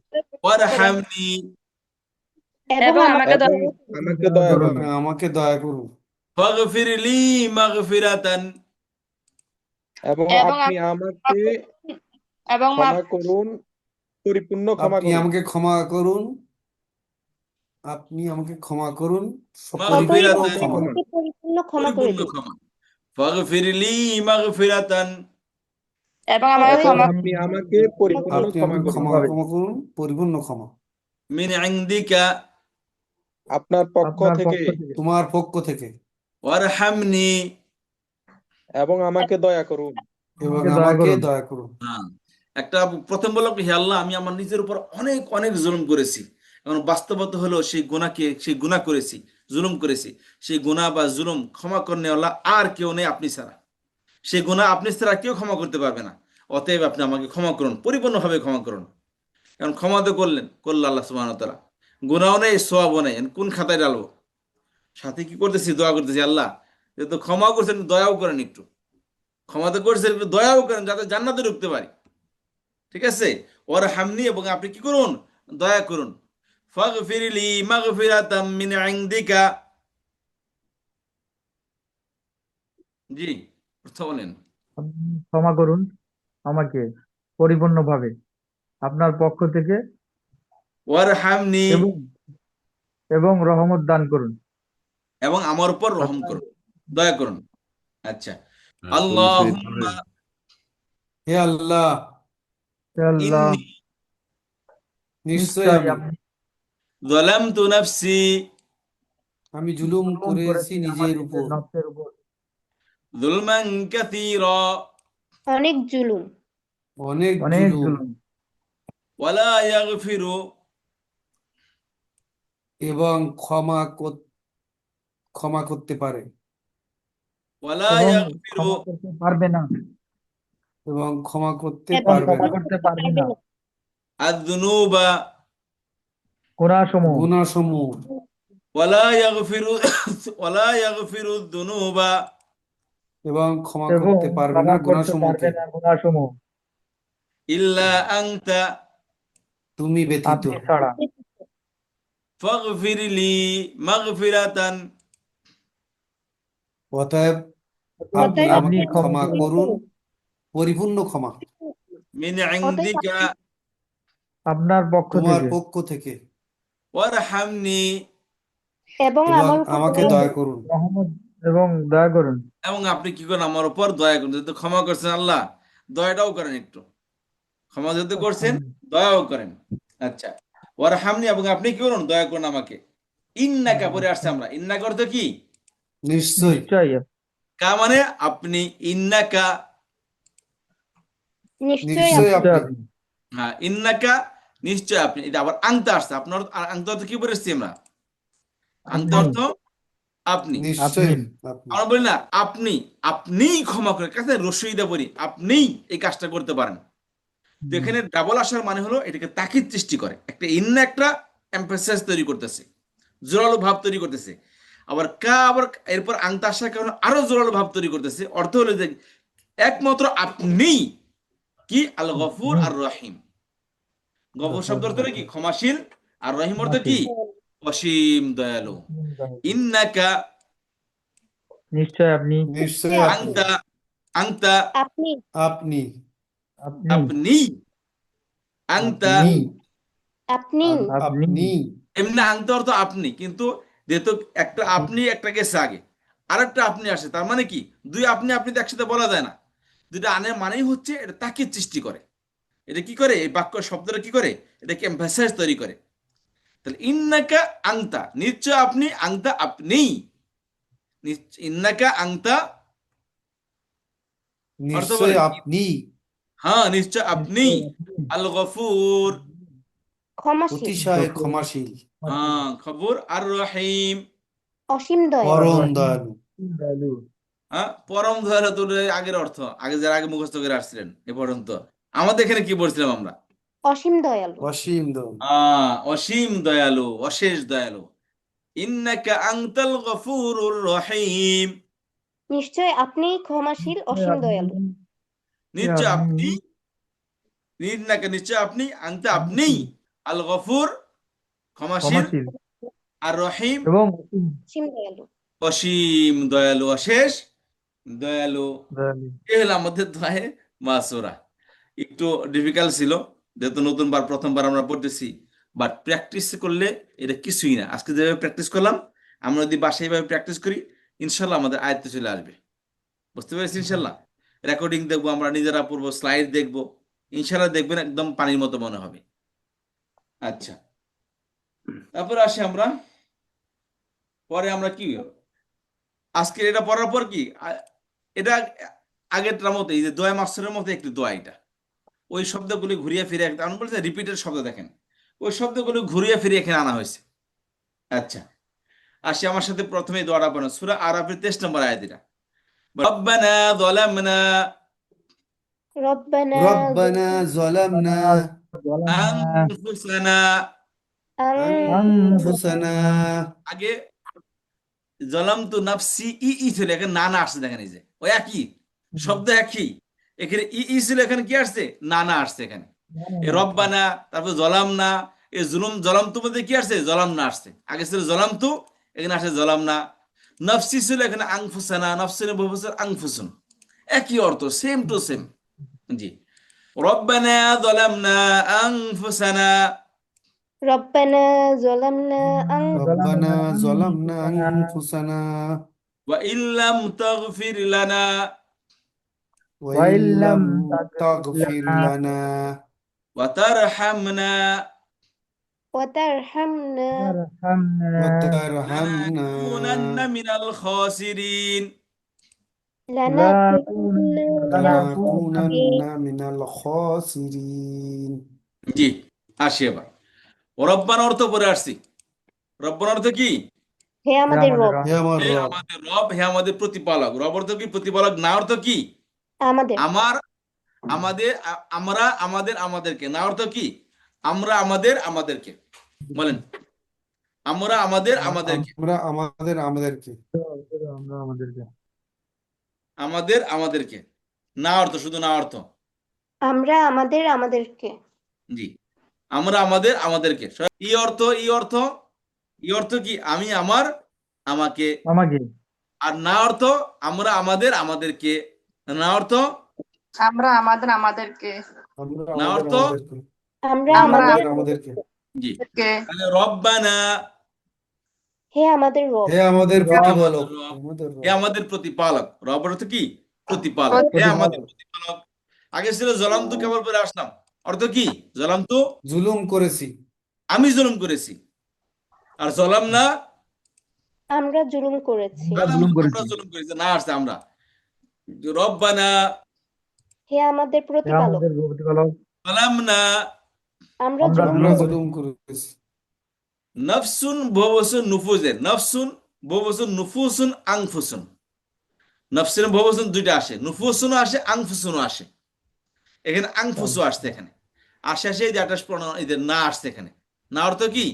ওয়ারহামনি, এবং আমাকে এবং আমাকে দয়া এবং করুন আমাকে দয়া করুন। ফাগফিরলি মাগফিরাতান, এবং আপনি আমাকে ক্ষমা করুন, পরিপূর্ণ ক্ষমা আপনি করুন। আমাকে ক্ষমা করুন। আপনি আমাকে ক্ষমা করুন, পরিপূর্ণ মাগফিরাতান, ক্ষমা। পরিপূর্ণ ক্ষমা করে পরিপূর্ণ দিন। ক্ষমা। ফাগফিরলি মাগফিরাতান, এবং আমাকে এবং ক্ষমা আপনি আমাকে পরিপূর্ণ আপনি ক্ষমা আমাকে করুন ক্ষমা করুন, পরিপূর্ণ ক্ষমা। মিন ইনদিকা, আপনার পক্ষ থেকে, তোমার পক্ষ থেকে, ওয়ারহামনি, এবং আমাকে দয়া করুন। এবং আমাকে দয়া করুন। হ্যাঁ, একটা প্রথম বললাম কি, হে আল্লাহ, আমি আমার নিজের উপর অনেক অনেক জুলুম করেছি, এবং বাস্তবতা হলো সেই গুনাহ করেছি, জুলুম করেছি। সেই গুনাহ বা জুলুম ক্ষমা করনে আল্লাহ আর কেউ নেই আপনি ছাড়া। সেই গুনাহ আপনি ছাড়া কেউ ক্ষমা করতে পারবে না। অতএব আপনি আমাকে ক্ষমা করুন, পরিপূর্ণভাবে ক্ষমা করুন। কারণ ক্ষমা তো করলো আল্লাহ সুবহানাহু ওয়া তাআলা, গুনাহও নেই, সওয়াবও নেই, কোন খাতায় ডালবো? সাথে কি করতেছি, দোয়া করতেছি, আল্লাহ যেহেতু ক্ষমাও করছেন, দয়াও করেন একটু, ক্ষমা তো করছেন, একটু দয়াও করেন, যাতে জান্নাতে ঢুকতে পারি। ঠিক আছে, ওর হামনি, এবং আপনি কি করুন, দয়া করুন। ফাগফিরলি মাগফিরাতাম মিন ইনদিকা, জি, অর্থ বলেন। ক্ষমা করুন আমাকে পরিপূর্ণভাবে আপনার পক্ষ থেকে, ওর হামনি, এবং এবং রহমত দান করুন এবং আমার উপর রহম আপনার। করুন, দয়া করুন। আচ্ছা, হ্যাঁ, আল্লাহুম্মা হে আল্লাহ, হে আল্লাহ, ইন্নী নিশ্চয় নিশ্চয় আমি আমি যালামতু নাফসি আমি জুলুম জুলুম করেছি করেছি আমার নিজের নিজের উপর, নফসের উপর যুলমান কাসীরা অনেক জুলুম। অনেক অনেক জুলুম, জুলুম, ওয়ালা ইয়াগফিরু, এবং ক্ষমা করতে পারে, ওয়ালা এবং ইয়াগফিরু ক্ষমা করতে পারবে না, এবং ক্ষমা করতে এবং এবং পারবে ক্ষমা না করতে পারবে না আয-যুনুবা, গুনাহসমূহ, গুনাহসমূহ, ওয়ালা ইয়াগফিরু ওয়ালা ইয়াগফিরু যুনুবা এবং ক্ষমা এবং করতে পারবে না ক্ষমা করতে পারবে গুনাহসমূহকে না গুনাহসমূহ ইল্লা আনতা তুমি ব্যতীত। আপনি ছাড়া। ফাগফিরলি মাগফিরাতান, অতএব আপনি অতএব আপনি আমাকে ক্ষমা ক্ষমা করুন করুন, পরিপূর্ণ ক্ষমা, মিন অতএব ইনদিকা আপনার পক্ষ তোমার থেকে, পক্ষ থেকে, ওয়ারহামনি, এবং এবং আমার উপর আমাকে দয়া দয়া করুন। করুন। রহমত এবং দয়া করুন। এবং আপনি কি করেন, আমার উপর দয়া করুন, যেহেতু ক্ষমা করছেন আল্লাহ, দয়াটাও করেন একটু, ক্ষমা যেহেতু করছেন, দয়াও করেন। আচ্ছা, ওয়ারহামনি, এবং আপনি কি করুন, দয়া করুন আমাকে। ইন্নাকা পরে আসছে, আমরা ইন্নাকা অর্থ কি, নিশ্চয়, নিশ্চয়ই, কা মানে আপনি, ইন্নাকা, নিশ্চয়ই নিশ্চয় নিশ্চয় আপনি, আপনি, হ্যাঁ, ইন্নাকা নিশ্চয় আপনি, এটা আবার আংতা আসছে, আপনার আর আংতা অর্থ কি বলেছি আমরা, আংতা আপনি, অর্থ আপনি। নিশ্চয় আপনি, আপনি, আমরা বলি না আপনি, আপনিই ক্ষমা করে, কাছে রসইদা বলি, আপনিই এই কাজটা করতে পারেন। তো এখানে ডাবল আসার মানে হলো এটাকে তাকিদ সৃষ্টি করে, একটা ইন্না একটা এমফাসাইজ তৈরি করতেছে, জোরালো ভাব তৈরি করতেছে। আবার আবার এরপর আংতা আসার কারণে আরো জোরালো ভাব তৈরি করতেছে। অর্থ হলো যে একমাত্র আপনি কি আল গফুর আর রহিম। গফুর শব্দ অর্থ কি? ক্ষমাশীল। আর রহিম অর্থ কি? অসীম দয়ালু। ইন্নাকা, নিশ্চয় আপনি নিশ্চয় আপনি আংতা, আংতা, আপনি আপনি আপনি আপনি, আংতা, আপনি আপনি আপনি এমনি আংতা অর্থ আপনি, কিন্তু যেহেতু একটা আপনি একটা গেছে আগে, আরেকটা আপনি আসে, তার মানে কি দুই আপনি আপনি তো একসাথে বলা যায় না। দুইটা আনের মানেই হচ্ছে এটা তাকিদ সৃষ্টি করে। এটা কি করে? এই বাক্য শব্দটা কি করে? এটাকে এমফাসাইজ তৈরি করে। তাহলে ইন্নাকা আংতা, নিশ্চয় আপনি, আংতা আপনি, ইন্নাকা আংতা অর্থ নিশ্চয় বলেন। আপনি হ্যাঁ, নিশ্চয় আপনি আল গফুর, ক্ষমাশীল অতিশয় ক্ষমাশীল হ্যাঁ খবর, আর রহিম, অসীম দয়ালু পরম দয়ালু দয়ালু। হ্যাঁ পরম দয়ালু। তো এর আগের অর্থ আগে যারা আগে মুখস্থ করে আসছিলেন এ পর্যন্ত, আমাদের এখানে কি বলছিলাম আমরা? অসীম দয়ালু অসীম দয়ালু অসীম দয়ালু, অশেষ দয়ালু। ইন্নাকা আনতাল গফুরুর রহিম, নিশ্চয় আপনি ক্ষমাশীল অসীম দয়ালু নিশ্চয় আপনি, ইন্নাকা নিশ্চয় আপনি, আনতা আপনি, আল গফুর ক্ষমাশীল, ক্ষমাশীল আর রহিম এবং অসীম দয়ালু অসীম দয়ালু, অশেষ দয়ালু। দয়ালু। এ হলো আমাদের দোয়ে মাসুরা। একটু ডিফিকাল্ট ছিল যেহেতু নতুনবার প্রথমবার আমরা পড়তেছি, বাট প্র্যাকটিস করলে এটা কিছুই না। আজকে যেভাবে প্র্যাকটিস করলাম, আমরা যদি বাসায় এইভাবে প্র্যাকটিস করি, ইনশাল্লাহ আমাদের আয়ত্তে চলে আসবে। বুঝতে পেরেছি? ইনশাল্লাহ রেকর্ডিং দেখবো, আমরা নিজেরা পড়বো, স্লাইড দেখবো, ইনশাল্লাহ দেখবেন একদম পানির মতো মনে হবে। আচ্ছা, তারপর আসি আমরা, পরে আমরা কি আজকে এটা পড়ার পর কি এটা আগেরটার মতো, এই যে দোয়া মাসুরের মতো একটি দোয়া, এটা ওই শব্দগুলি ঘুরিয়ে ফিরে আমি বলছি রিপিটেড শব্দ, দেখেন ওই শব্দগুলি ঘুরিয়ে ফিরে এখানে আনা হয়েছে। আচ্ছা, আসি আমার সাথে প্রথমে দোয়াটা পড়েন, সূরা আরাফের 23 নম্বর আয়াত এটা। রব্বানা যালামনা রব্বানা রব্বানা যালামনা আনফুসানা, আনফুসানা আগে যালামতু নাফসি ই ছিল, এখানে না না আসছে, দেখেন এই যে ওই একই শব্দ একই, এখানে ই ছিল, এখানে কি আসছে? না না আসছে এখানে। এই রব্বানা, তারপর জলামনা, এই জলামতু মধ্যে কি আসছে? জলামনা আসছে। আগে ছিল জলামতু, এখানে আসছে জলামনা। নফসি ছিল, এখানে আনফুসানা, নফসিন বহুবচন আনফুসুন, একই অর্থ, সেম টু সেম। জি, রব্বানা যালামনা আনফুসানা রব্বানা যালামনা রব্বানা যালামনা আনফুসানা ওয়া ইল্লাম তাগফির লানা ওয়া ইল্লাম তাগফির লানা ওয়া তারহামনা ওয়া তারহামনা ওয়া তারহামনা লানাকুনান্না মিনাল খাসিরিন। লানাকুন্না লানাকুনান্না মিনাল খাসিরিন। জি, আসি এবার রব্বানা অর্থ পরে আসছি। রব্বানা অর্থ কি? হে আমাদের রব হে আমার হে রব আমাদের রব, হে আমাদের প্রতিপালক। রব অর্থ কি? প্রতিপালক। না অর্থ কি? আমাদের আমার, আমাদের, আমরা, আমাদের, আমাদেরকে। না অর্থ কি? আমরা, আমাদের, আমাদেরকে। বলেন, আমরা, আমাদের, আমাদেরকে, আমরা আমাদেরকে আমরা আমাদেরকে আমাদের, আমাদেরকে। না অর্থ, শুধু না অর্থ। আমরা আমাদেরকে জি, আমরা, আমাদের, আমাদেরকে। ই অর্থ, ই অর্থ, ই অর্থ কি? আমি, আমার, আমাকে। আমাকে আর না অর্থ আমরা, আমাদের, আমাদেরকে। না অর্থ আমরা আমাদেরকে আমরা না অর্থ আমাদেরকে আমরা আমরা আমাদেরকে জি, তাহলে রব্বানা, হে আমাদের রব হে আমাদের হে আমাদের প্রতিপালক রব, আমাদের হে রব আমাদের প্রতিপালক। রব অর্থ কি? প্রতিপালক। হে আমাদের প্রতিপালক। আগে ছিল জলামতু, কেবল পরে আসলাম। অর্থ কি? জলামতু, জুলুম করেছি আমি জুলুম করেছি। আর জলাম না, আমরা জুলুম করেছি আমরা জুলুম আমরা করেছি। জুলুম করেছি। না আসছে আমরা। রব্বানা হে আমাদের হে প্রতিপালক আমাদের প্রতিপালক, জালামনা আমরা আমরা জুলুম আমরা জুলুম জুলুম করেছি নফসুন বহুবচন নুফুজের, নফসুন বহুবচন নুফুসুন আনফুসুন। নফসিন বহুবচন দুইটা আসে, নুফুসুনও আসে, আনফুসুনও আসে। এখানে আংফুসু আসছে, এখানে আশে এই যে 28 প্রণয়ন এদের না আসছে এখানে। না অর্থ কি?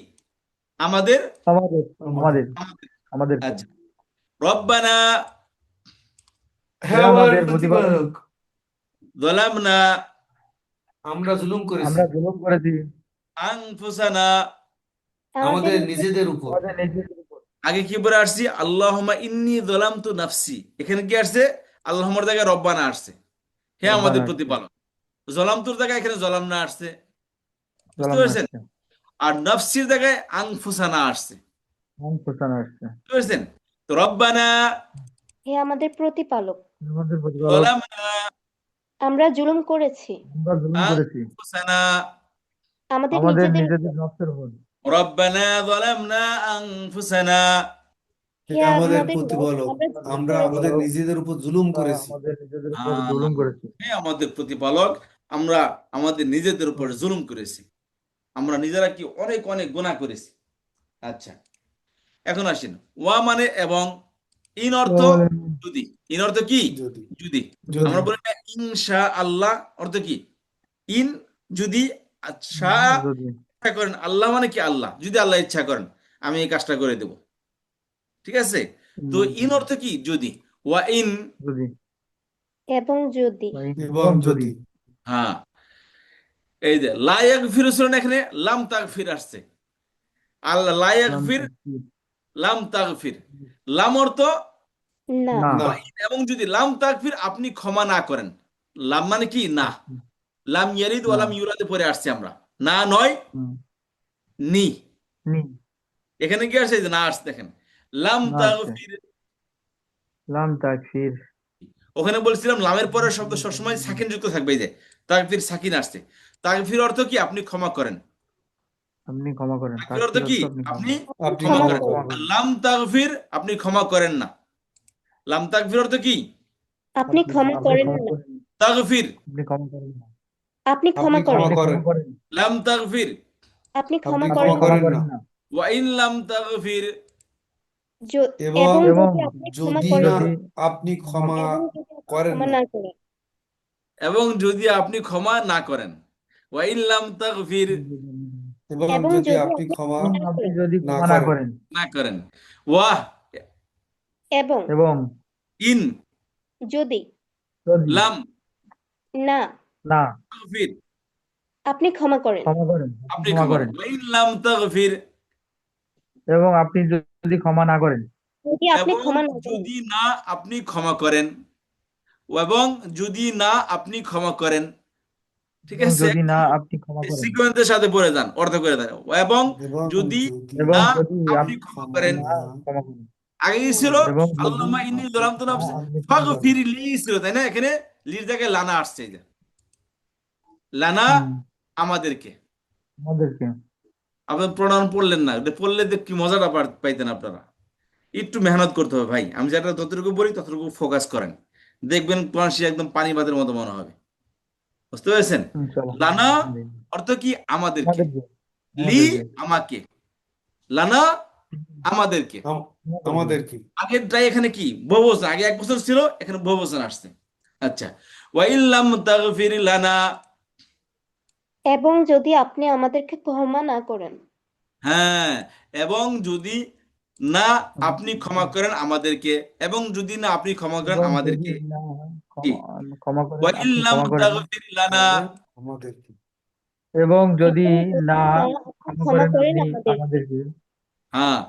আমাদের আমাদের আমাদের আমাদের। আমাদেরকে আচ্ছা, রব্বানা হে হে আমার আমাদের প্রতিপালক, প্রতিপালক, যালামনা আমরা জুলুম করেছি আমরা জুলুম করেছি আনফুসানা। আমাদের নিজেদের নিজেদের উপর। আমাদের নিজেদের উপর। আগে কি বলে আসছি? আল্লাহুম্মা ইন্নী যালামতু নাফসি। এখানে কি আসছে? আল্লাহর জায়গায় রব্বানা আসছে, হে আমাদের রব্বানা আসছে, প্রতিপালক। জলামতুর জায়গায় এখানে জলামনা আসছে, বুঝতে জলাম পেরেছেন? আসছে, আর নফসির জায়গায় আনফুসানা আসছে, ফুসানা আসছে। বুঝতে পেরেছেন? তো রব্বানা হে আমাদের প্রতিপালক, আমাদের প্রতিপালক, যালামনা আমরা জুলুম করেছি আমরা জুলুম করেছি আনফুসানা। আমাদের আমাদের নিজেদের নিজেদের উপর। নফসের উপর। রব্বানা যালামনা আনফুসানা। হে হে আমাদের আমাদের রব, প্রতিপালক, আমরা জুলুম আমরা করেছি আমাদের নিজেদের উপর জুলুম আমরা করেছি। আমাদের নিজেদের উপর আহ, জুলুম করেছি। হে আমাদের প্রতিপালক, আমরা আমাদের নিজেদের উপর জুলুম করেছি। আমরা নিজেরা কি অনেক অনেক গুনাহ করেছি। আচ্ছা, এখন আসেন, ওয়া মানে এবং, ইন অর্থ যদি। ইন অর্থ কি? যদি যদি। যদি আমরা বলি না ইনশা আল্লাহ অর্থ কি? ইন, যদি। আচ্ছা, যদি ইচ্ছা করেন, আল্লাহ মানে কি? আল্লাহ, যদি আল্লাহ ইচ্ছা করেন আমি এই কাজটা করে দেব, ঠিক আছে? তো ইন অর্থ কি? যদি। ওয়া ইন, যদি এবং যদি। এবং যদি হ্যাঁ, এই যে লা ইয়াগফিরু ছিল না, এখানে লাম তাগফির আসছে। আল্লাহ লা ইয়াগফির, লাম তাগফির। লাম অর্থ না। না, না, এবং যদি, লাম তাগফির আপনি ক্ষমা না করেন। লাম মানে কি? না। লাম ইয়ালিদ ওয়া না, লাম ইউলাদ পরে আসছে আমরা, না নয় হুম, নি। নি, এখানে কি আসছে? এই যে না আসছে, দেখেন লাম না আসছে, তাগফির। লাম তাকফির, ওখানে বলছিলাম লামের পরের শব্দ সবসময় সাকিন যুক্ত থাকবে, এই যে তাগফির সাকিন আসছে। তাগফির অর্থ কি? আপনি ক্ষমা করেন। আপনি ক্ষমা করেন। তাগফির অর্থ তাকফির কি? অর্থ আপনি ক্ষমা আপনি করেন। আপনি আপনি ক্ষমা ক্ষমা করেন। ক্ষমা করেন। আর করেন। লাম তাগফির আপনি ক্ষমা করেন না। লাম তাগফির অর্থ কি? আপনি ক্ষমা আপনি করেন ক্ষমা না। করেন, তাগফির, আপনি ক্ষমা করেন না, আপনি আপনি ক্ষমা করেন। ক্ষমা আপনি করেন, ক্ষমা করেন, লাম তাগফির। আপনি আপনি ক্ষমা ক্ষমা করেন আপনি না। ক্ষমা করেন না। করেন না। ওয়া ইন লাম তাগফির, এবং এবং এবং যদি আপনি ক্ষমা যদি করেন না যদি না। আপনি ক্ষমা ক্ষমা এবং যদি আপনি করেন ক্ষমা না, না করেন। এবং যদি আপনি ক্ষমা না করেন। ওয়া ইন লাম তাগফির, এবং এবং যদি যদি আপনি আপনি ক্ষমা ক্ষমা এবং না আপনি করেন। যদি না ক্ষমা না করেন, করেন, না করেন। ওয়াহ, এবং এবং ইন যদি যদি লাম না না তাগফির, আপনি ক্ষমা করেন। ক্ষমা করেন, আপনি আপনি ক্ষমা ক্ষমা করেন। করেন। ওয়া ইন লাম তাগফির, এবং আপনি যদি ক্ষমা না করেন, যদি আপনি এবং ক্ষমা না করেন। যদি না আপনি ক্ষমা করেন। এবং যদি না আপনি ক্ষমা করেন, ঠিক এবং আছে? যদি না আপনি ক্ষমা করেন, সিকোয়েন্সের সাথে পড়ে যান, অর্থ করে দেন। এবং এবং যদি যদি এবং না যদি আপনি আপনি ক্ষমা ক্ষমা করেন। না ক্ষমা করেন, আগে কি ছিল? এবং যদি আল্লাহুম্মা ইন্নী আপনি যালামতু না নাফসি আপনি ক্ষমা করেন, ফাগফির লি ছিল, তাই না? এখানে লির জায়গায় লানা আসছে, এই যে লানা হুম, আমাদেরকে। আমাদেরকে। আপনার প্রণয়ন পড়লেন না, এটা পড়লে তো কি মজাটা পাইতেন আপনারা। একটু মেহনত করতে হবে ভাই, আমি যেটা যতটুকু বলি ততটুকু ফোকাস করেন, দেখবেন কোরআন শরীফ একদম পানি বাতের মতো মনে হবে, বুঝতে পেরেছেন? ইনশাআল্লাহ, লানা আলহামদুলিল্লাহ। অর্থ কি? আমাদেরকে। আমাদেরকে, লি আমাদেরকে, আমাকে, লানা আমাদেরকে। আমাদেরকে। আমাদেরকে। আগেরটাই এখানে কি? বহুবচন। আগে এক বছর ছিল, এখানে বহুবচন আসছে। আচ্ছা, ওয়া ইল্লাম তাগফির লানা। এবং যদি আপনি আমাদেরকে ক্ষমা না করেন। হ্যাঁ, এবং যদি না আপনি ক্ষমা করেন আমাদেরকে, এবং যদি না আপনি ক্ষমা করেন এবং যদি আমাদেরকে, না কি? ক্ষমা করেন, ওয়া আপনি ইল্লাম ক্ষমা করেন। তাগফির লানা। করেন আমাদেরকে। এবং যদি এবং যদি না না আপনি ক্ষমা ক্ষমা করেন করেন আপনি আমাদের। আমাদেরকে, হ্যাঁ,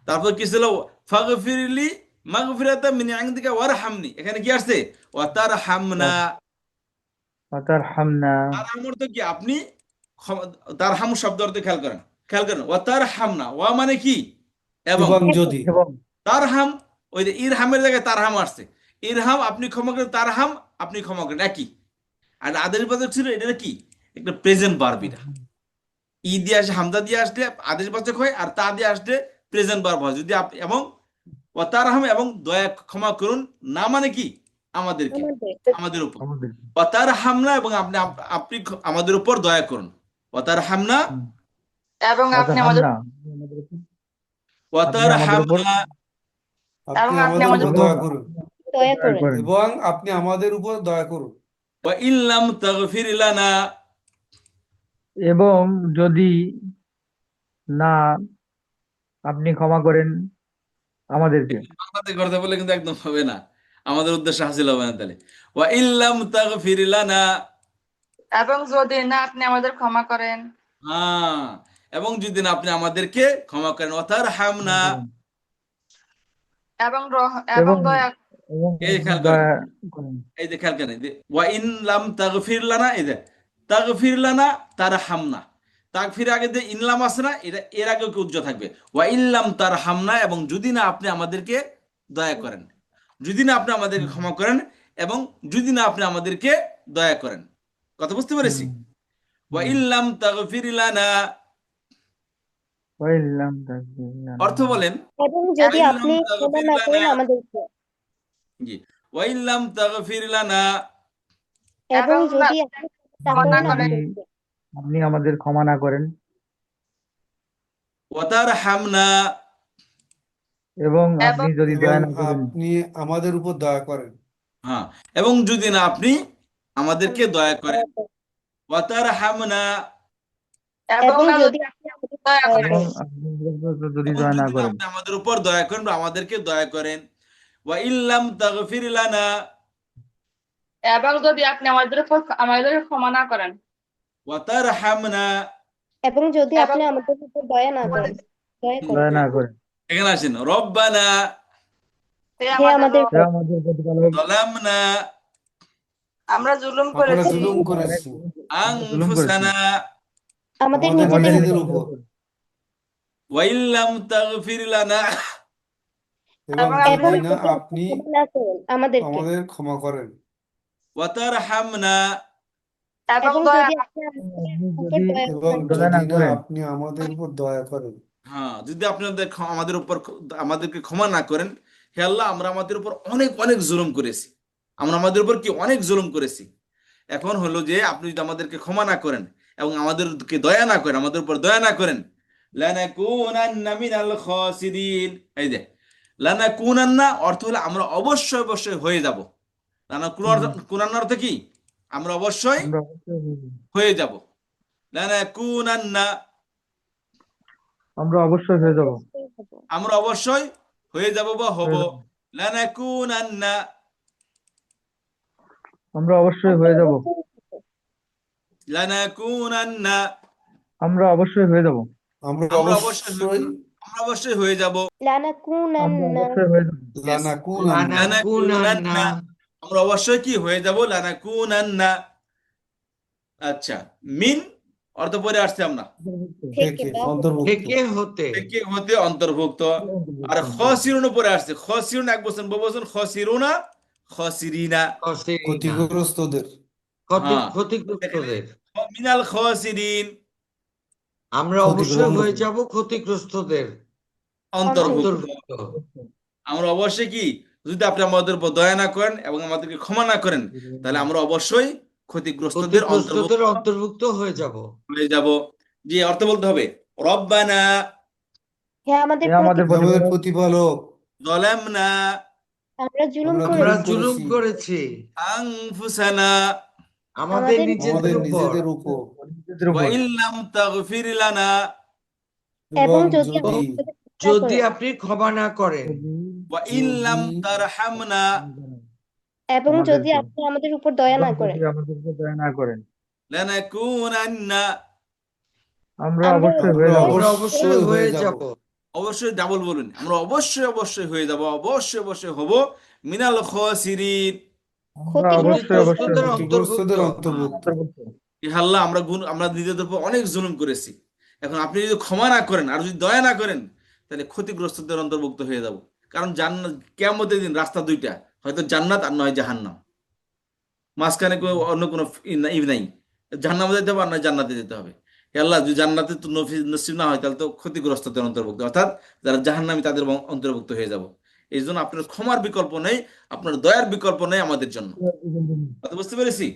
তারপর কি ছিল? ফাগফিরলি মাগফিরাতাম মিন ইনদিকা ওয়ারহামনি। এখানে কি আসছে? ওয়া তারহামনা। ওয়াতারহামনা। তারহাম অর্থ কি? আপনি তারহাম শব্দ অর্থ খেয়াল করেন, খেয়াল করেন। ওয়া তারহামনা, ওয়া মানে কি? এবং। এবং এবং যদি এবং তারহাম, ওই যে ইরহামের জায়গায় তারহাম আসছে। ইরহাম আপনি ক্ষমা করেন, তারহাম আপনি ক্ষমা করেন, একই। আর আদেশ বাচক ছিল, এটা কি? একটা প্রেজেন্ট ভার্ব। এটা ই দিয়ে আসে, হামজা দিয়ে আসলে আদেশ বাচক হয়, আর তা দিয়ে আসলে প্রেজেন্ট ভার্ব হয়। যদি আপনি, এবং ও তারহাম এবং দয়া ক্ষমা করুন, না মানে কি? আমাদেরকে, আমাদের। আমাদের উপর। আমাদেরকে। ও তারহামনা, এবং আপনি আপনি আমাদের উপর দয়া করুন। ও তারহামনা, হুম। এবং আপনি আমাদের ওয়াতারহামনা, আমাদের উপর, ও আপনি আমাদের উপর, তারহামনা। আপনি এবং আপনি আমাদের আমাদের উপর এবং দয়া করুন। আপনি আমাদের উপর দয়া দয়া করেন। করেন। এবং আপনি আমাদের উপর দয়া করুন। ওয়া ইল্লাম তাগফির লানা, এবং যদি না আপনি ক্ষমা করেন আমাদেরকে, বাংলাতে করতে বলে কিন্তু একদম হবে না, আমাদের উদ্দেশ্য হাসিল হবে না তাহলে। ওয়া ইল্লাম তাগফির লানা, এবং যদি না আপনি আমাদের ক্ষমা করেন হ্যাঁ, এবং যদি না আপনি আমাদেরকে ক্ষমা করেন, ওয়াতারহামনা, এবং এবং দয়া এবং এই আপনি খেয়াল করেন, দয়া করেন। এই যে খেয়াল করেন, ওয়া ইন লাম তাগফির লানা, এই যে তাগফির লানা তারহামনা, তাগফির আগে যে ইনলাম আছে না, এটা এর আগে উজ্জ থাকবে, ওয়া ইল্লাম তারহামনা, এবং যদি না আপনি আমাদেরকে দয়া করেন, যদি না আপনি আমাদেরকে ক্ষমা করেন, এবং যদি না আপনি আমাদেরকে দয়া করেন। কথা বুঝতে পেরেছি? ওয়া ইল্লাম তাগফির লানা, ওয়াইল্লাম তাগফির লানা, অর্থ বলেন, এবং ওয়া যদি ইল্লাম আপনি ক্ষমা তাগফির না লানা, করেন আমাদেরকে, জি, ওয়া ইল্লাম তাগফির লানা, এবং এবং যদি আপনি না ক্ষমা না করেন যদি করেন আমাদেরকে, আপনি আমাদের ক্ষমা না করেন, ওয়াতারহামনা, এবং এবং আপনি যদি এবং দয়া না করেন, আপনি আমাদের উপর দয়া করেন। হ্যাঁ, এবং যদি না আপনি আমাদেরকে দয়া করেন, ওয়াতারহামনা, এবং এবং না যদি যদি আপনি আমাদেরকে দয়া দয়া এবং করেন করেন, আপনি যদি এবং দয়া না যদি না করেন, আপনি আমাদের উপর দয়া করেন বা আমাদেরকে দয়া করেন, ওয়া ইল্লাম তাগফির লানা, এবং যদি আপনি আমাদের ক্ষমা না করেন ওয়াতারহামনা, এবং যদি এবং আপনি আমাদের উপর দয়া না করেন, দয়া করেন, দয়া না করেন। এখানে আসেন, রব্বানা হে হে আমাদের আমাদের রব, হে আমাদের প্রতিপালক, যালামনা আমরা জুলুম আমরা করেছি জুলুম আমরা করেছি জুলুম করেছি আনফুসানা, আমাদের আমাদের আমাদের নিজেদের নিজেদের উপর, উপর, উপর, ওয়া ইল্লাম তাগফির লানা, এবং এবং এবং যদি না যদি আপনি আপনি ক্ষমা না করেন আমাদেরকে, আমাদের ক্ষমা করেন, ওয়াতারহামনা, এবং এবং দয়া যদি না আপনি আপনি আমাদের উপর যদি দয়া এবং না দয়া করেন, না যদি না করেন, আপনি আমাদের উপর দয়া করেন। হ্যাঁ, যদি আপনি আমাদের উপর আমাদেরকে ক্ষমা না করেন, হে আল্লাহ, আমরা আমাদের উপর অনেক অনেক জুলুম করেছি, আমরা আমাদের উপর কি অনেক জুলুম করেছি। এখন হলো যে আপনি যদি আমাদেরকে ক্ষমা না করেন এবং আমাদেরকে দয়া না করেন, আমাদের উপর দয়া না করেন, লানাকুনান্না মিনাল খাসিরিন, এই যে লানাকুনান্না অর্থ হলো আমরা অবশ্যই অবশ্যই হয়ে যাব। লানাকুনান্না অর্থ কি? আমরা অবশ্যই আমরা অবশ্যই হয়ে যাব। লানাকুনান্না, আমরা অবশ্যই হয়ে যাব, অবশ্যই হবো। আমরা অবশ্যই হয়ে যাব বা হব। হয়ে যাব। লানাকুনান্না, আমরা অবশ্যই আমরা হয়ে যাব, অবশ্যই হবো। লানাকুনান্না, আমরা অবশ্যই হয়ে যাব, আমরা আমরা অবশ্যই অবশ্যই আমরা অবশ্যই হয়ে যাব। আমরা লানাকুনান্না, অবশ্যই হয়ে যাব, Yes. লানাকুনান্না, লানাকুনান্না, আমরা অবশ্যই কি হয়ে যাব? লানাকুনান্না। আচ্ছা, মিন অর্থ পরে আসছে আমরা, থেকে থেকে বা হতে, অন্তর্ভুক্ত, থেকে হতে, থেকে হতে অন্তর্ভুক্ত। আর খসিরুন পরে আসছে, খসিরুন এক বছর বহুবচন, খসিরুনা খসিরিনা, খসিরিনা, ক্ষতিগ্রস্তদের, হ্যাঁ, এখানে ক্ষতিগ্রস্তদের। মিনাল খসিরিন আমরা অবশ্যই হয়ে ক্ষতিগ্রস্ত, যাব ক্ষতিগ্রস্তদের অন্তর্ভুক্ত। অন্তর্ভুক্ত। আমরা অবশ্যই কি, যদি আপনি আমাদের উপর দয়া না করেন এবং আমাদেরকে ক্ষমা না করেন, তাহলে আমরা অবশ্যই ক্ষতিগ্রস্তদের অন্তর্ভুক্ত ক্ষতিগ্রস্তদের অন্তর্ভুক্ত হয়ে যাব। হয়ে যাব। যে অর্থ বলতে হবে, রব্বানা হে আমাদের হে আমাদের হে আমাদের প্রতিপালক, প্রতিপালক, যালামনা আমরা জুলুম আমরা আমরা করেছি জুলুম করেছি আনফুসানা আমাদের আমাদের নিজেদের আমাদের উপর, নিজেদের উপর, নিজেদের ওয়া উপর, ইল্লাম তাগফির লানা, এবং এবং যদি যদি আপনি আমাদের ক্ষমা না যদি করেন, আপনি ক্ষমা না করেন, ওয়া ইল্লাম যদি তারহামনা, এবং যদি আমাদেরকে, আপনি আমাদের উপর দয়া এবং না করেন, যদি আমাদেরকে দয়া না করেন, লানাকুনান্না, আমরা আমরা অবশ্যই হয়ে আমরা যাব, আমরা অবশ্যই অবশ্যই হয়ে হয়ে যাব, যাব। অবশ্যই ডাবল বলুন, আমরা অবশ্যই অবশ্যই হয়ে যাব, অবশ্যই অবশ্যই হব, মিনাল খসিরিন, আমরা ক্ষতিগ্রস্ত অবশ্যই অবশ্যই ক্ষতিগ্রস্তদের হব, অন্তর্ভুক্ত। ক্ষতিগ্রস্তদের অন্তর্ভুক্ত। অন্তর্ভুক্ত। আল্লাহ, আমরা নিজেদের উপর অনেক জুলুম করেছি, এখন আপনি যদি ক্ষমা না করেন আর যদি দয়া না করেন, তাহলে ক্ষতিগ্রস্তদের অন্তর্ভুক্ত হয়ে যাব। কারণ জান্নাত, কিয়ামতের দিন রাস্তা দুইটা, হয়তো জান্নাত আর নয় জাহান্নাম, মাঝখানে অন্য কোনো ই নাই, জাহান্নামে যেতে হবে আর নয় জান্নাতে যেতে হবে। হে আল্লাহ, যদি জান্নাতে তো নসিব না হয়, তাহলে তো ক্ষতিগ্রস্তদের অন্তর্ভুক্ত, অর্থাৎ যারা জাহান্নামী তাদের অন্তর্ভুক্ত হয়ে যাব। এই জন্য আপনার ক্ষমার বিকল্প নেই, আপনার দয়ার বিকল্প নেই আমাদের জন্য। কথা বুঝতে পেরেছি?